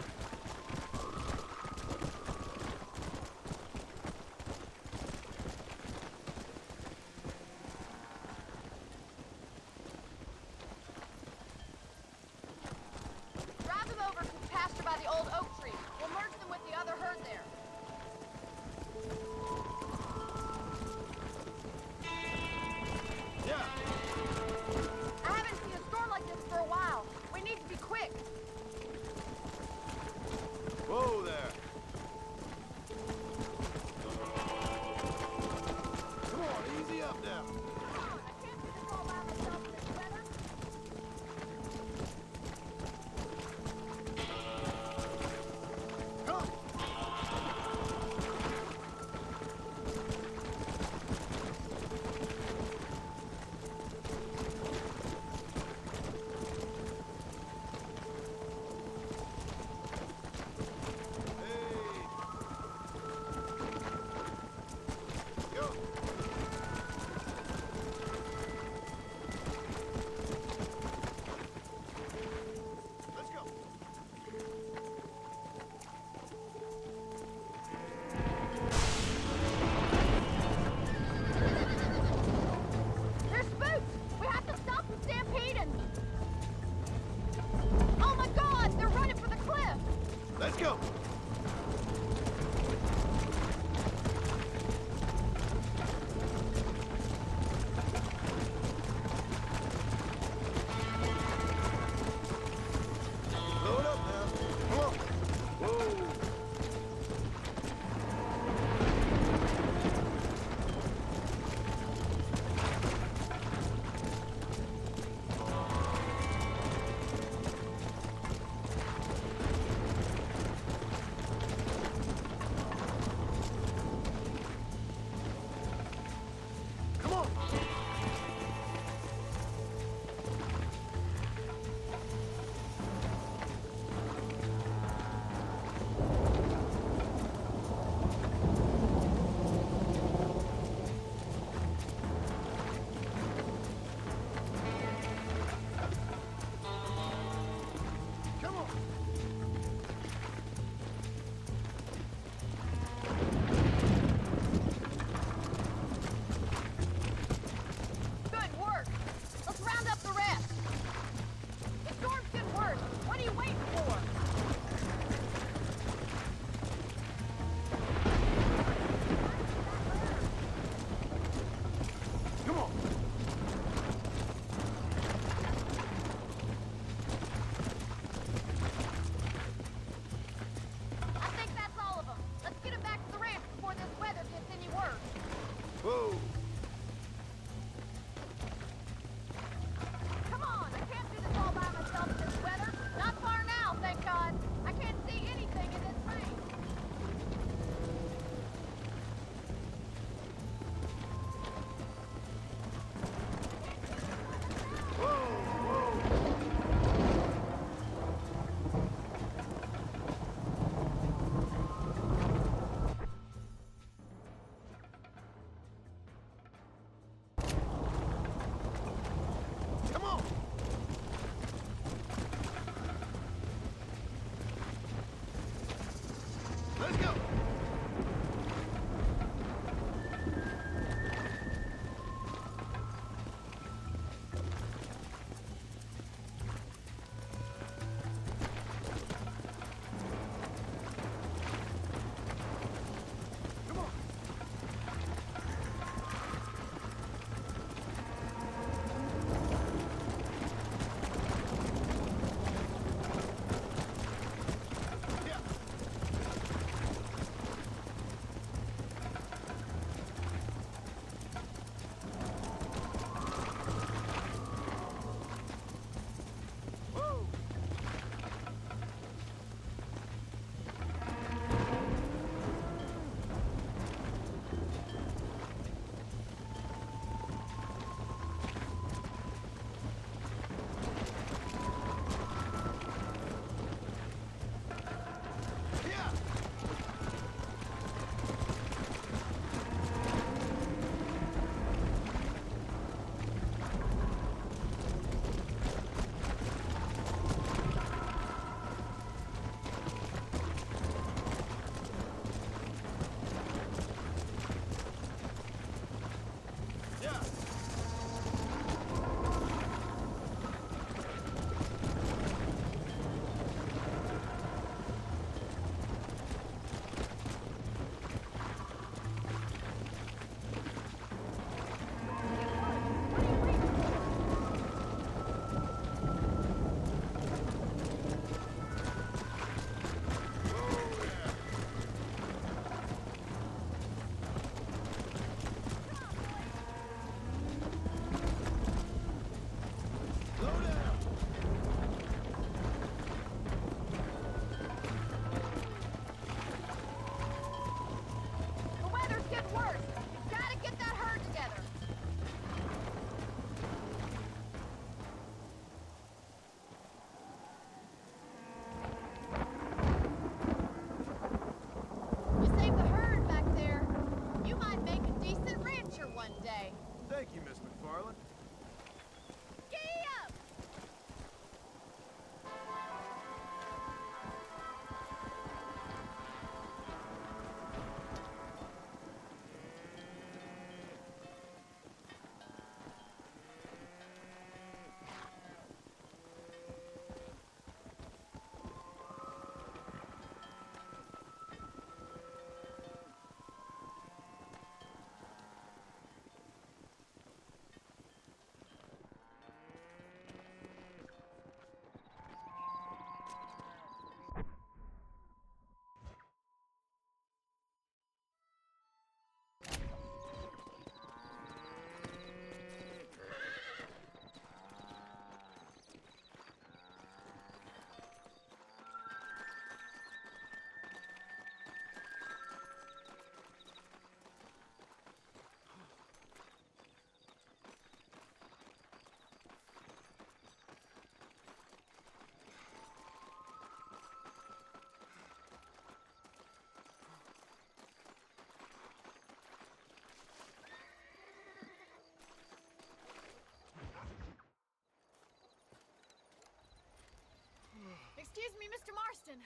Excuse me, Mr. Marston.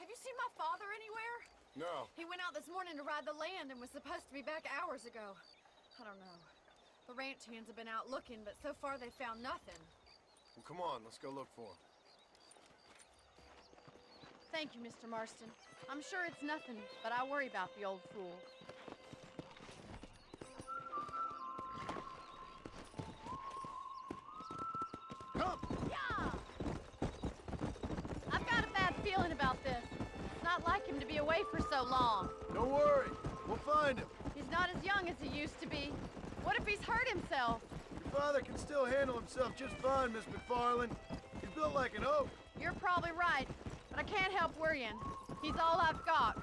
Have you seen my father anywhere? No. He went out this morning to ride the land and was supposed to be back hours ago. I don't know. The ranch hands have been out looking, but so far they found nothing. Well, come on, let's go look for him. Thank you, Mr. Marston. I'm sure it's nothing, but I worry about the old fool. Come! Yeah! I've got a bad feeling about this. It's not like him to be away for so long. Don't worry, we'll find him. He's not as young as he used to be. What if he's hurt himself? Your father can still handle himself just fine, Miss McFarland. He's built like an oak. You're probably right, but I can't help worrying. He's all I've got.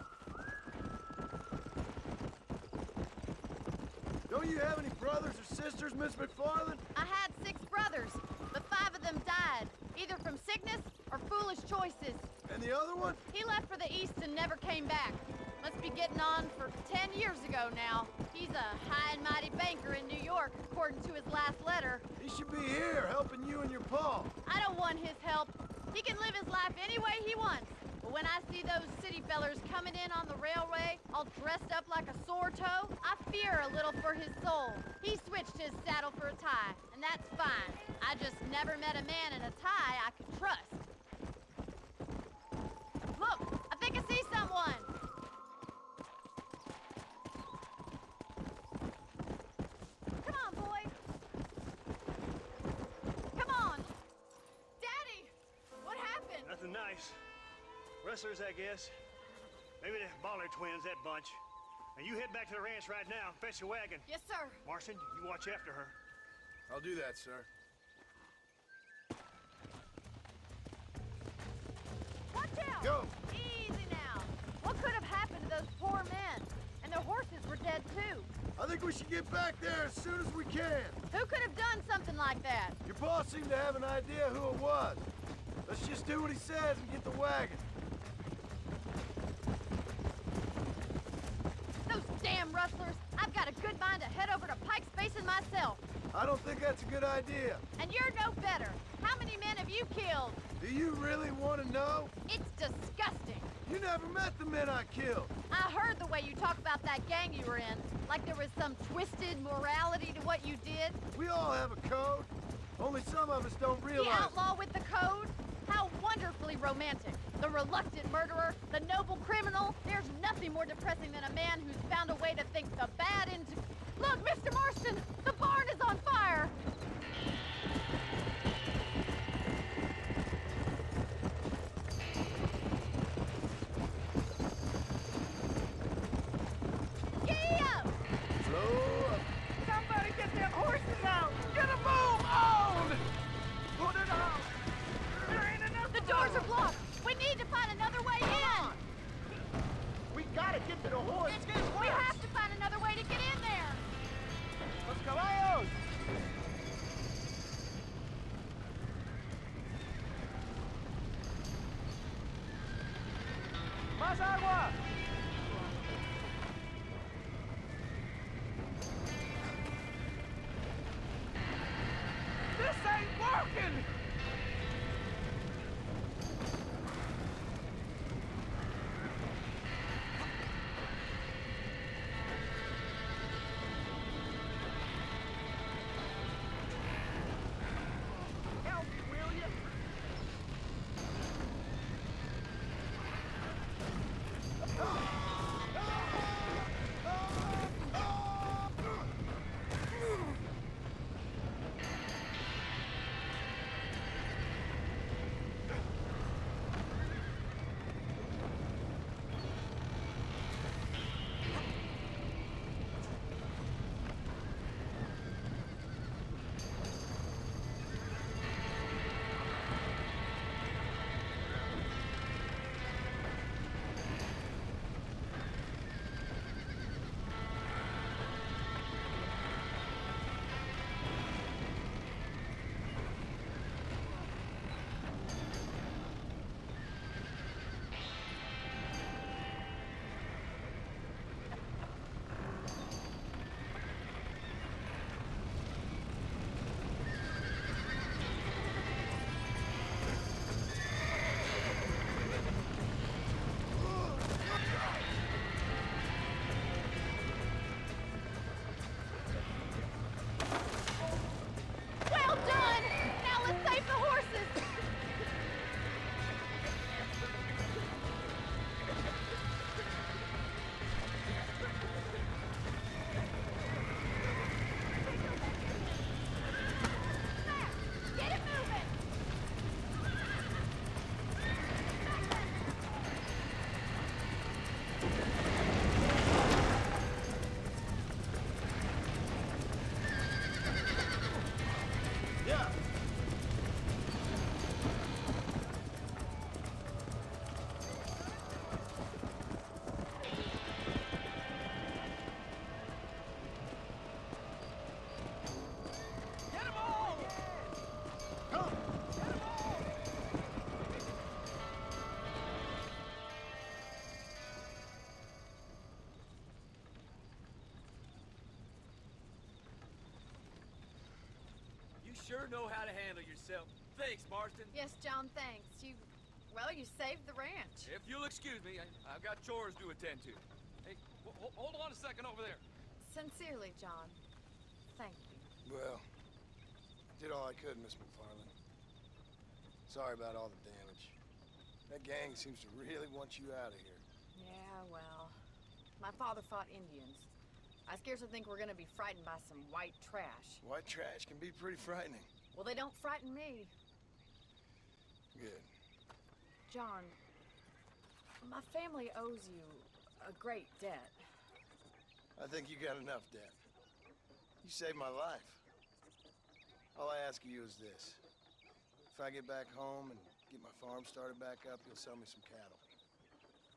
Don't you have any brothers or sisters, Miss McFarland? I had 6 brothers, but 5 of them died, either from sickness or foolish choices. And the other one? He left for the east and never came back. Must be getting on for 10 years ago now. He's a high and mighty banker in New York, according to his last letter. He should be here, helping you and your pa. I don't want his help. He can live his life any way he wants. But when I see those city fellers coming in on the railway, all dressed up like a sore toe, I fear a little for his soul. He switched his saddle for a tie, and that's fine. I just never met a man in a tie I could trust. Look, I think I see someone. Come on, boy. Come on. Daddy, what happened? Nothing nice. Rustlers, I guess. Maybe the Baller twins, that bunch. Now you head back to the ranch right now and fetch a wagon. Yes, sir. Marston, you watch after her. I'll do that, sir. Watch out! Go! Easy now. What could have happened to those poor men? And their horses were dead too. I think we should get back there as soon as we can. Who could have done something like that? Your boss seemed to have an idea who it was. Let's just do what he says and get the wagon. Those damn rustlers! I've got a good mind to head over to Pike's Basin myself. I don't think that's a good idea. And you're no better. How many men have you killed? Do you really want to know? It's disgusting. You never met the men I killed. I heard the way you talk about that gang you were in. Like there was some twisted morality to what you did. We all have a code. Only some of us don't realize. The outlaw with the code? How wonderfully romantic. The reluctant murderer, the noble criminal. There's nothing more depressing than a man who's found a way to think the bad into... Look, Mr. Marston! The barn is on fire! Giddy up! Slow up. Somebody get them horses out! Get a move on! Put it out! There ain't enough. The doors are blocked! We need to find another way in! We gotta get to the horse. It's getting worse! We have to find another way to get in there! Los caballos! Más agua! This ain't working! sure know how to handle yourself. Thanks, Marston. Yes, John, thanks. Well, you saved the ranch. If you'll excuse me, I've got chores to attend to. Hey, hold on a second over there. Sincerely, John. Thank you. Well, I did all I could, Miss McFarland. Sorry about all the damage. That gang seems to really want you out of here. Yeah, well, my father fought Indians. I scarcely think we're gonna be frightened by some white trash. White trash can be pretty frightening. Well, they don't frighten me. Good. John, my family owes you a great debt. I think you got enough debt. You saved my life. All I ask of you is this. If I get back home and get my farm started back up, you'll sell me some cattle.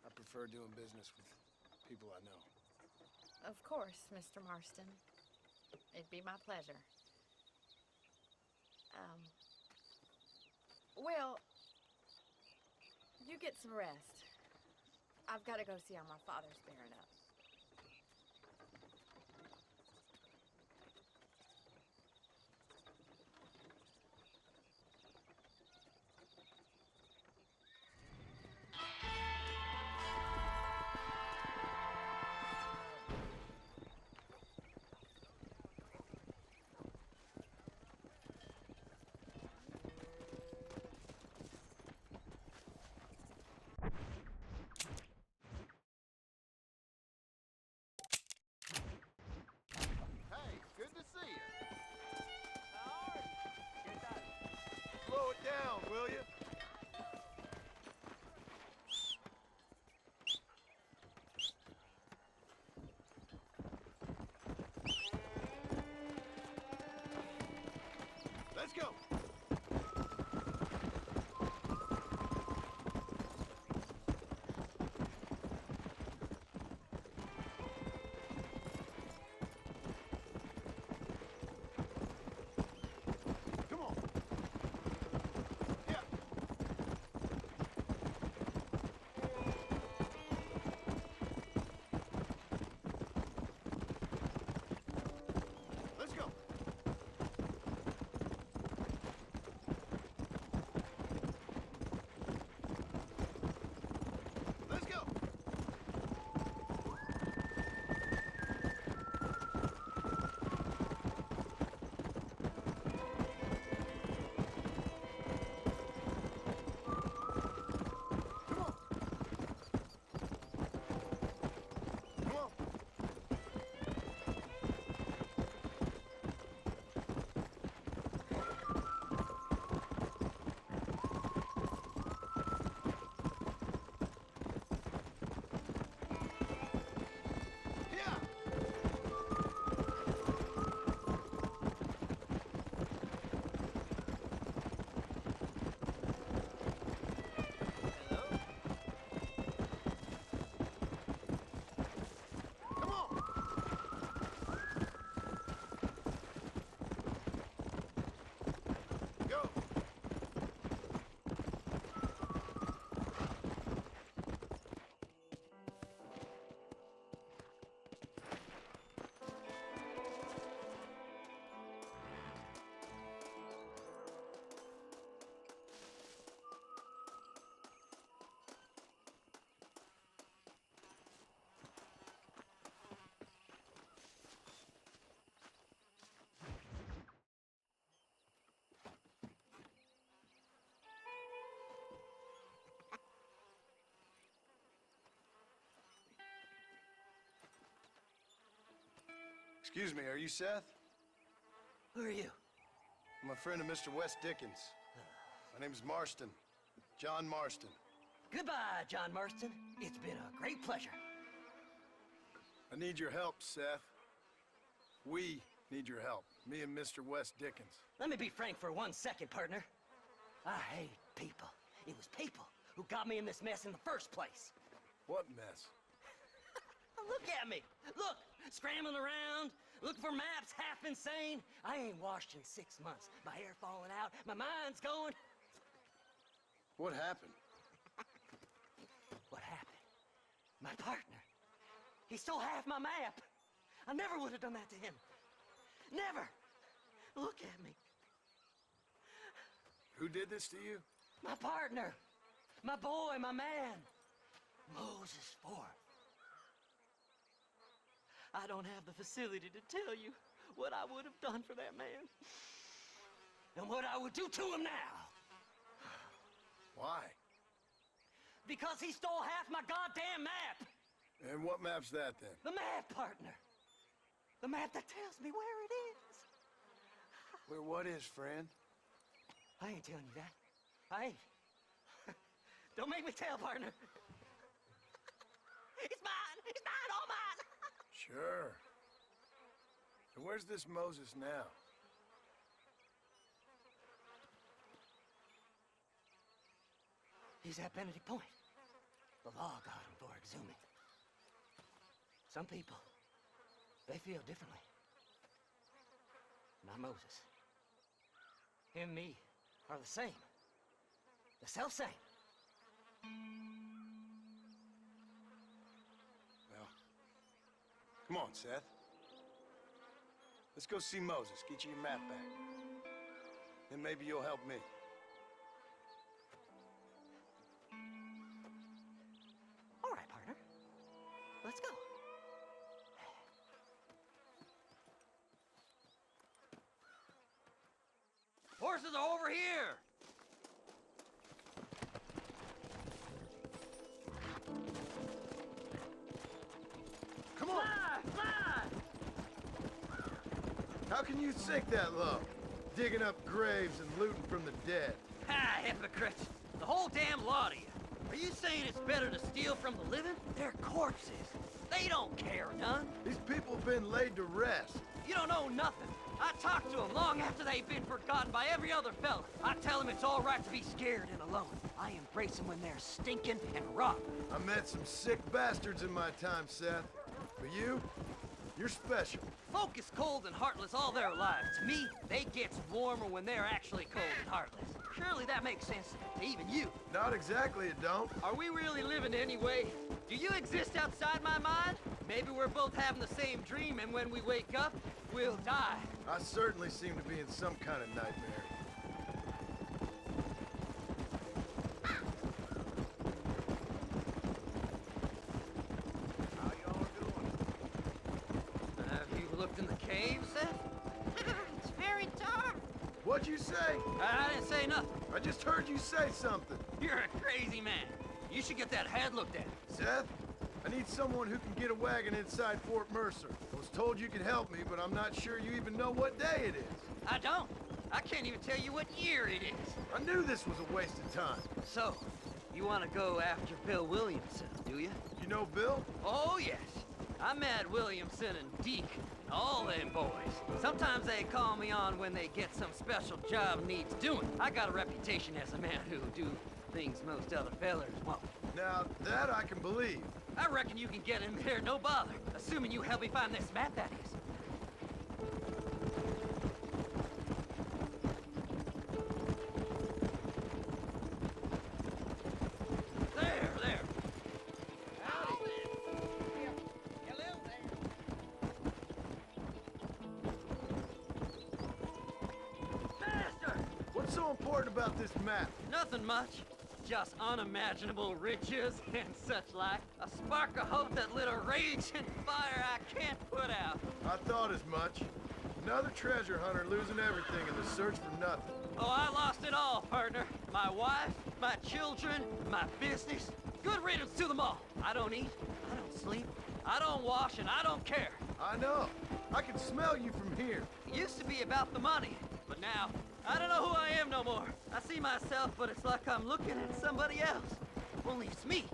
I prefer doing business with people I know. Of course, Mr. Marston. It'd be my pleasure. Well, you get some rest. I've got to go see how my father's bearing up. Hey, good to see you. Slow it down, will you? Let's go. Come on. Yeah. Let's go. Let's go. Come on. Come on. Yeah. Come on. Go. Excuse me, are you Seth? Who are you? I'm a friend of Mr. West Dickens. My name's Marston. John Marston. Goodbye, John Marston. It's been a great pleasure. I need your help, Seth. We need your help. Me and Mr. West Dickens. Let me be frank for 1 second, partner. I hate people. It was people who got me in this mess in the first place. What mess? Look at me. Look, scrambling around, looking for maps, half insane. I ain't washed in 6 months. My hair falling out, my mind's going. What happened? What happened? My partner. He stole half my map. I never would have done that to him. Never. Look at me. Who did this to you? My partner. My boy, my man. Moses Ford. I don't have the facility to tell you what I would have done for that man. And what I would do to him now. Why? Because he stole half my goddamn map. And what map's that, then? The map, partner. The map that tells me where it is. Where what is, friend? I ain't telling you that. I ain't. Don't make me tell, partner. It's mine! It's mine, all mine! Sure. So where's this Moses now? He's at Benedict Point. The law got him for exhuming. Some people, they feel differently. Not Moses. Him and me are the same. The self-same. Well, come on, Seth. Let's go see Moses, get you your map back. Then maybe you'll help me. All right, partner. Let's go. Horses are over here! Come on! Fly! How can you sink that low? Digging up graves and looting from the dead. Ha, hypocrites! The whole damn lot of you. Are you saying it's better to steal from the living? They're corpses. They don't care none. These people have been laid to rest. You don't know nothing. I talk to them long after they've been forgotten by every other fella. I tell them it's all right to be scared and alone. I embrace them when they're stinking and rotten. I met some sick bastards in my time, Seth. But you're special. Folk is cold and heartless all their lives. To me, they gets warmer when they're actually cold and heartless. Surely that makes sense to even you. Not exactly, it don't. Are we really living anyway? Do you exist outside my mind? Maybe we're both having the same dream, and when we wake up, we'll die. I certainly seem to be in some kind of nightmare. How y'all doing? Have you looked in the cave, Seth? It's very dark. What'd you say? I didn't say nothing. I just heard you say something. You're a crazy man. You should get that head looked at. Seth, I need someone who can get a wagon inside Fort Mercer. I was told you could help me, but I'm not sure you even know what day it is. I don't. I can't even tell you what year it is. I knew this was a waste of time. So, you want to go after Bill Williamson, do you? You know Bill? Oh, yes. I met Williamson and Deke and all them boys. Sometimes they call me on when they get some special job needs doing. I got a reputation as a man who do things most other fellers won't. Now, that I can believe. I reckon you can get in there, no bother. Assuming you help me find this map, that is. There. Hello there. Master! What's so important about this map? Nothing much. Just unimaginable riches and such like. A spark of hope that lit a raging fire I can't put out. I thought as much. Another treasure hunter losing everything in the search for nothing. Oh, I lost it all, partner. My wife, my children, my business. Good riddance to them all. I don't eat, I don't sleep, I don't wash, and I don't care. I know. I can smell you from here. It used to be about the money, but now, I don't know who I am no more. I see myself, but it's like I'm looking at somebody else. Only it's me,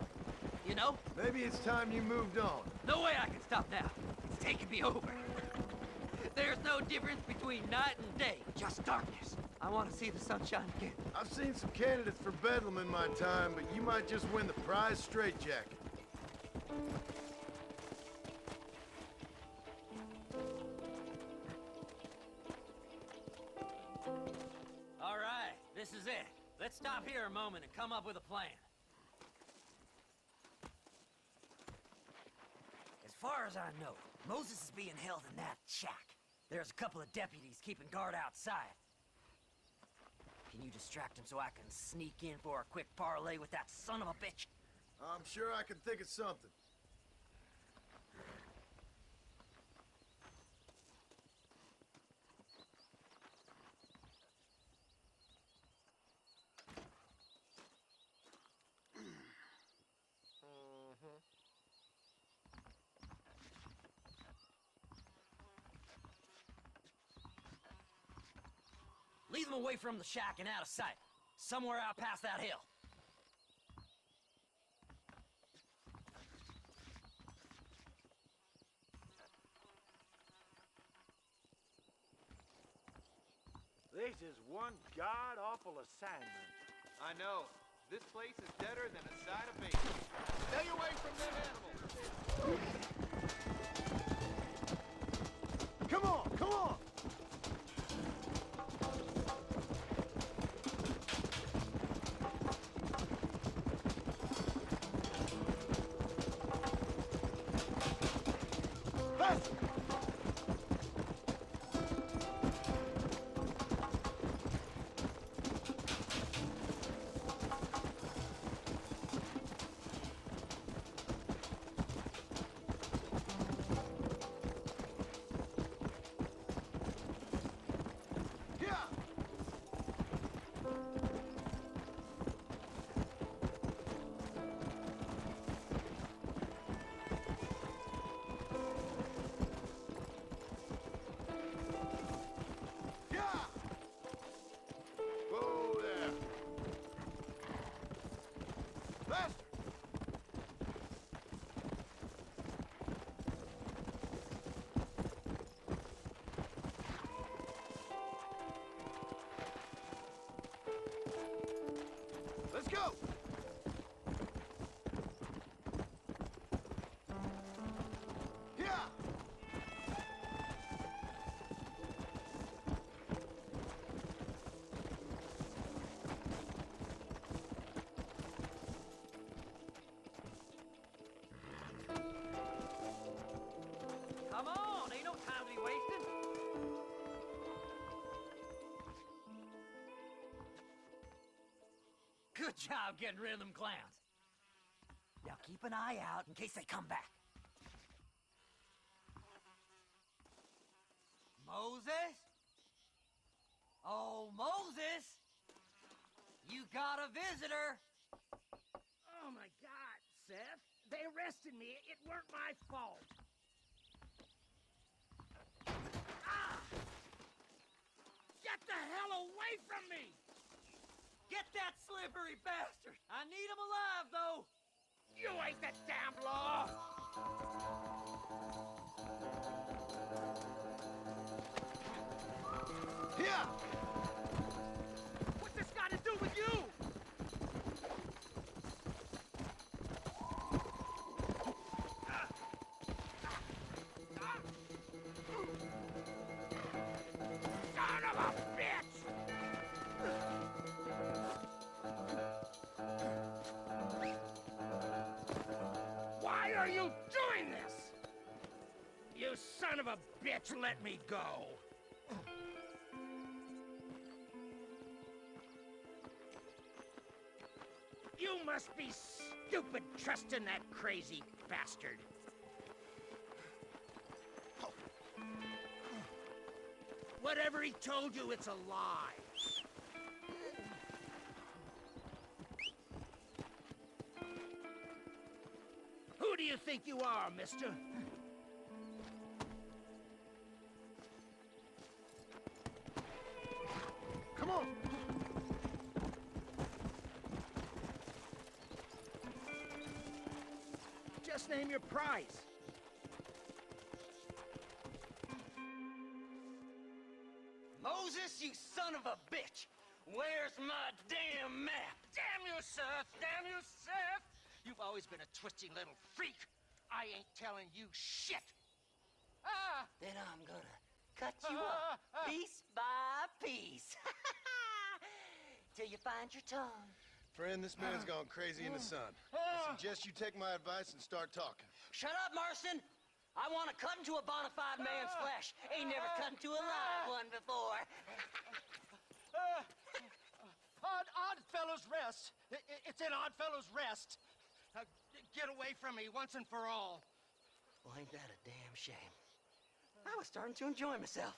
you know? Maybe it's time you moved on. No way I can stop now. It's taking me over. There's no difference between night and day, just darkness. I want to see the sunshine again. I've seen some candidates for Bedlam in my time, but you might just win the prize straitjacket. All right, this is it. Let's stop here a moment and come up with a plan. As far as I know, Moses is being held in that shack. There's a couple of deputies keeping guard outside. Can Can you distract him so I can sneak in for a quick parlay with that son of a bitch? I'm sure I can think of something. Lead them away from the shack and out of sight. Somewhere out past that hill. This is one god-awful assignment. I know. This place is deader than a side of bacon. Stay away from them animals. Come on, come on! Faster! Let's go! Yeah! Come on, ain't no time to be wasting. Good job getting rid of them clowns. Now keep an eye out in case they come back. Moses? Oh, Moses! You got a visitor! Oh my God, Seth. They arrested me. It weren't my fault. Ah! Get the hell away from me! Get that slippery bastard! I need him alive, though! You ain't the damn law! Here! What's this got to do with you? Son of a bitch! Why are you doing this? You son of a bitch, let me go! You must be stupid trusting that crazy bastard. Whatever he told you, it's a lie. Who do you think you are, mister? Come on! Just name your price. Moses, you son of a bitch! Where's my damn map? Damn you, Seth! Damn you, Seth! You've always been a twisty little freak. I ain't telling you shit. Ah! Then I'm gonna cut you up piece by piece. Till you find your tongue. Friend, this man's gone crazy in the sun. I suggest you take my advice and start talking. Shut up, Marston! I want to cut into a bona fide man's flesh. Ain't never cut into a live one before. Oddfellows Rest. It's in Oddfellows Rest. Get away from me once and for all. Well, ain't that a damn shame? I was starting to enjoy myself.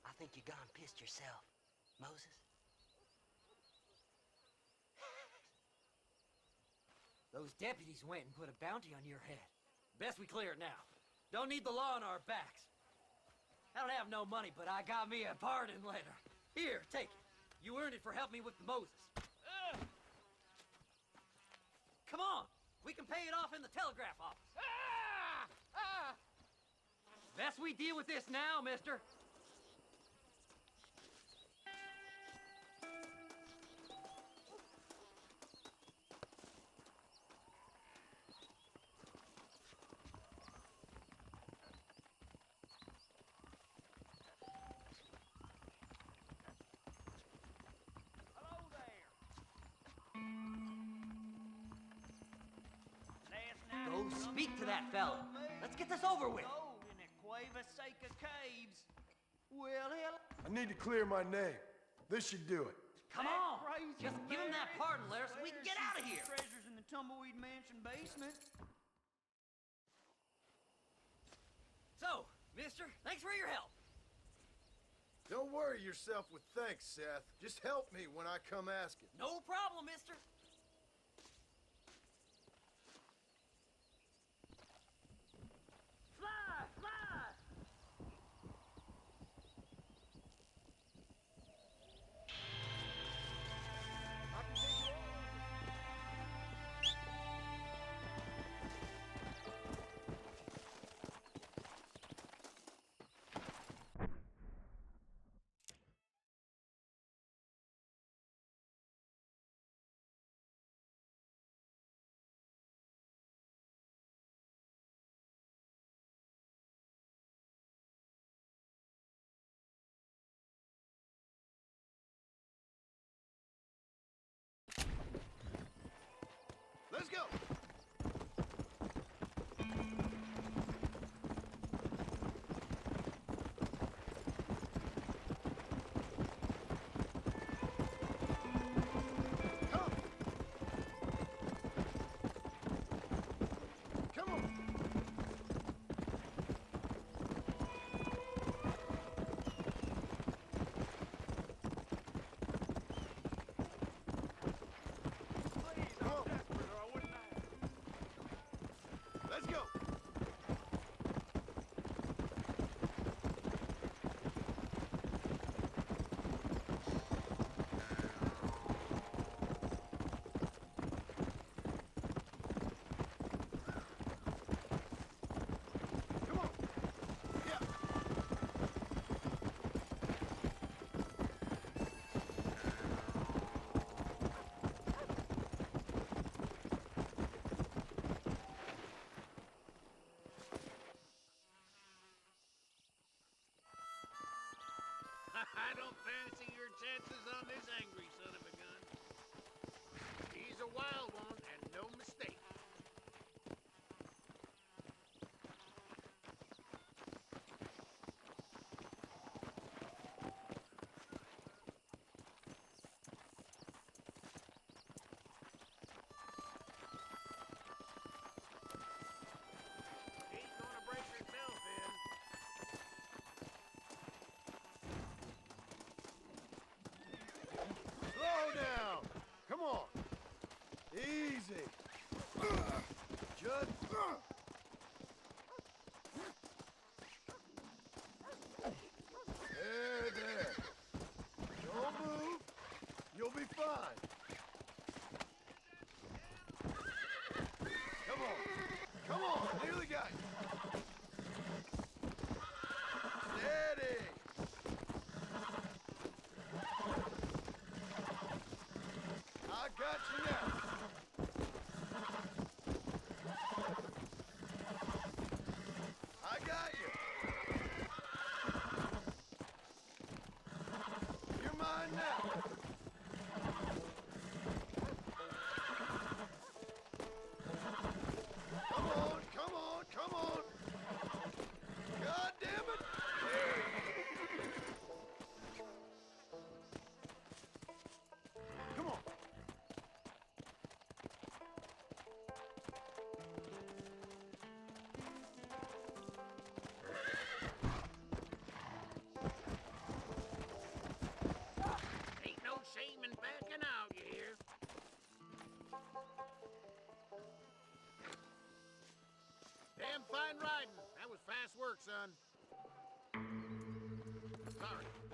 I think you gone pissed yourself, Moses. Those deputies went and put a bounty on your head. Best we clear it now. Don't need the law on our backs. I don't have no money, but I got me a pardon letter. Here, take it. You earned it for helping me with the Moses. Come on, we can pay it off in the telegraph office. Best we deal with this now, mister. Go speak to that fella. Let's get this over with. In the Cueva Seca caves. Well, hell. I need to clear my name. This should do it. Come on. Just give him that pardon letter so we can get out of here. Treasures in the Tumbleweed Mansion basement. So, mister, thanks for your help. Don't worry yourself with thanks, Seth. Just help me when I come asking. No problem, mister. Fly, fly! I can take you all. Let's go! Come on! Let's go! Come on! Yeah! I don't fancy your chances on this angry son of a gun. He's a wild one, and no mistake. He's gonna break himself in. Slow down! Come on! Easy! Just... There. Don't move. You'll be fine. Come on! Nearly got you. Steady! I got you now. I got you. You're mine now. Come on. son. Sorry.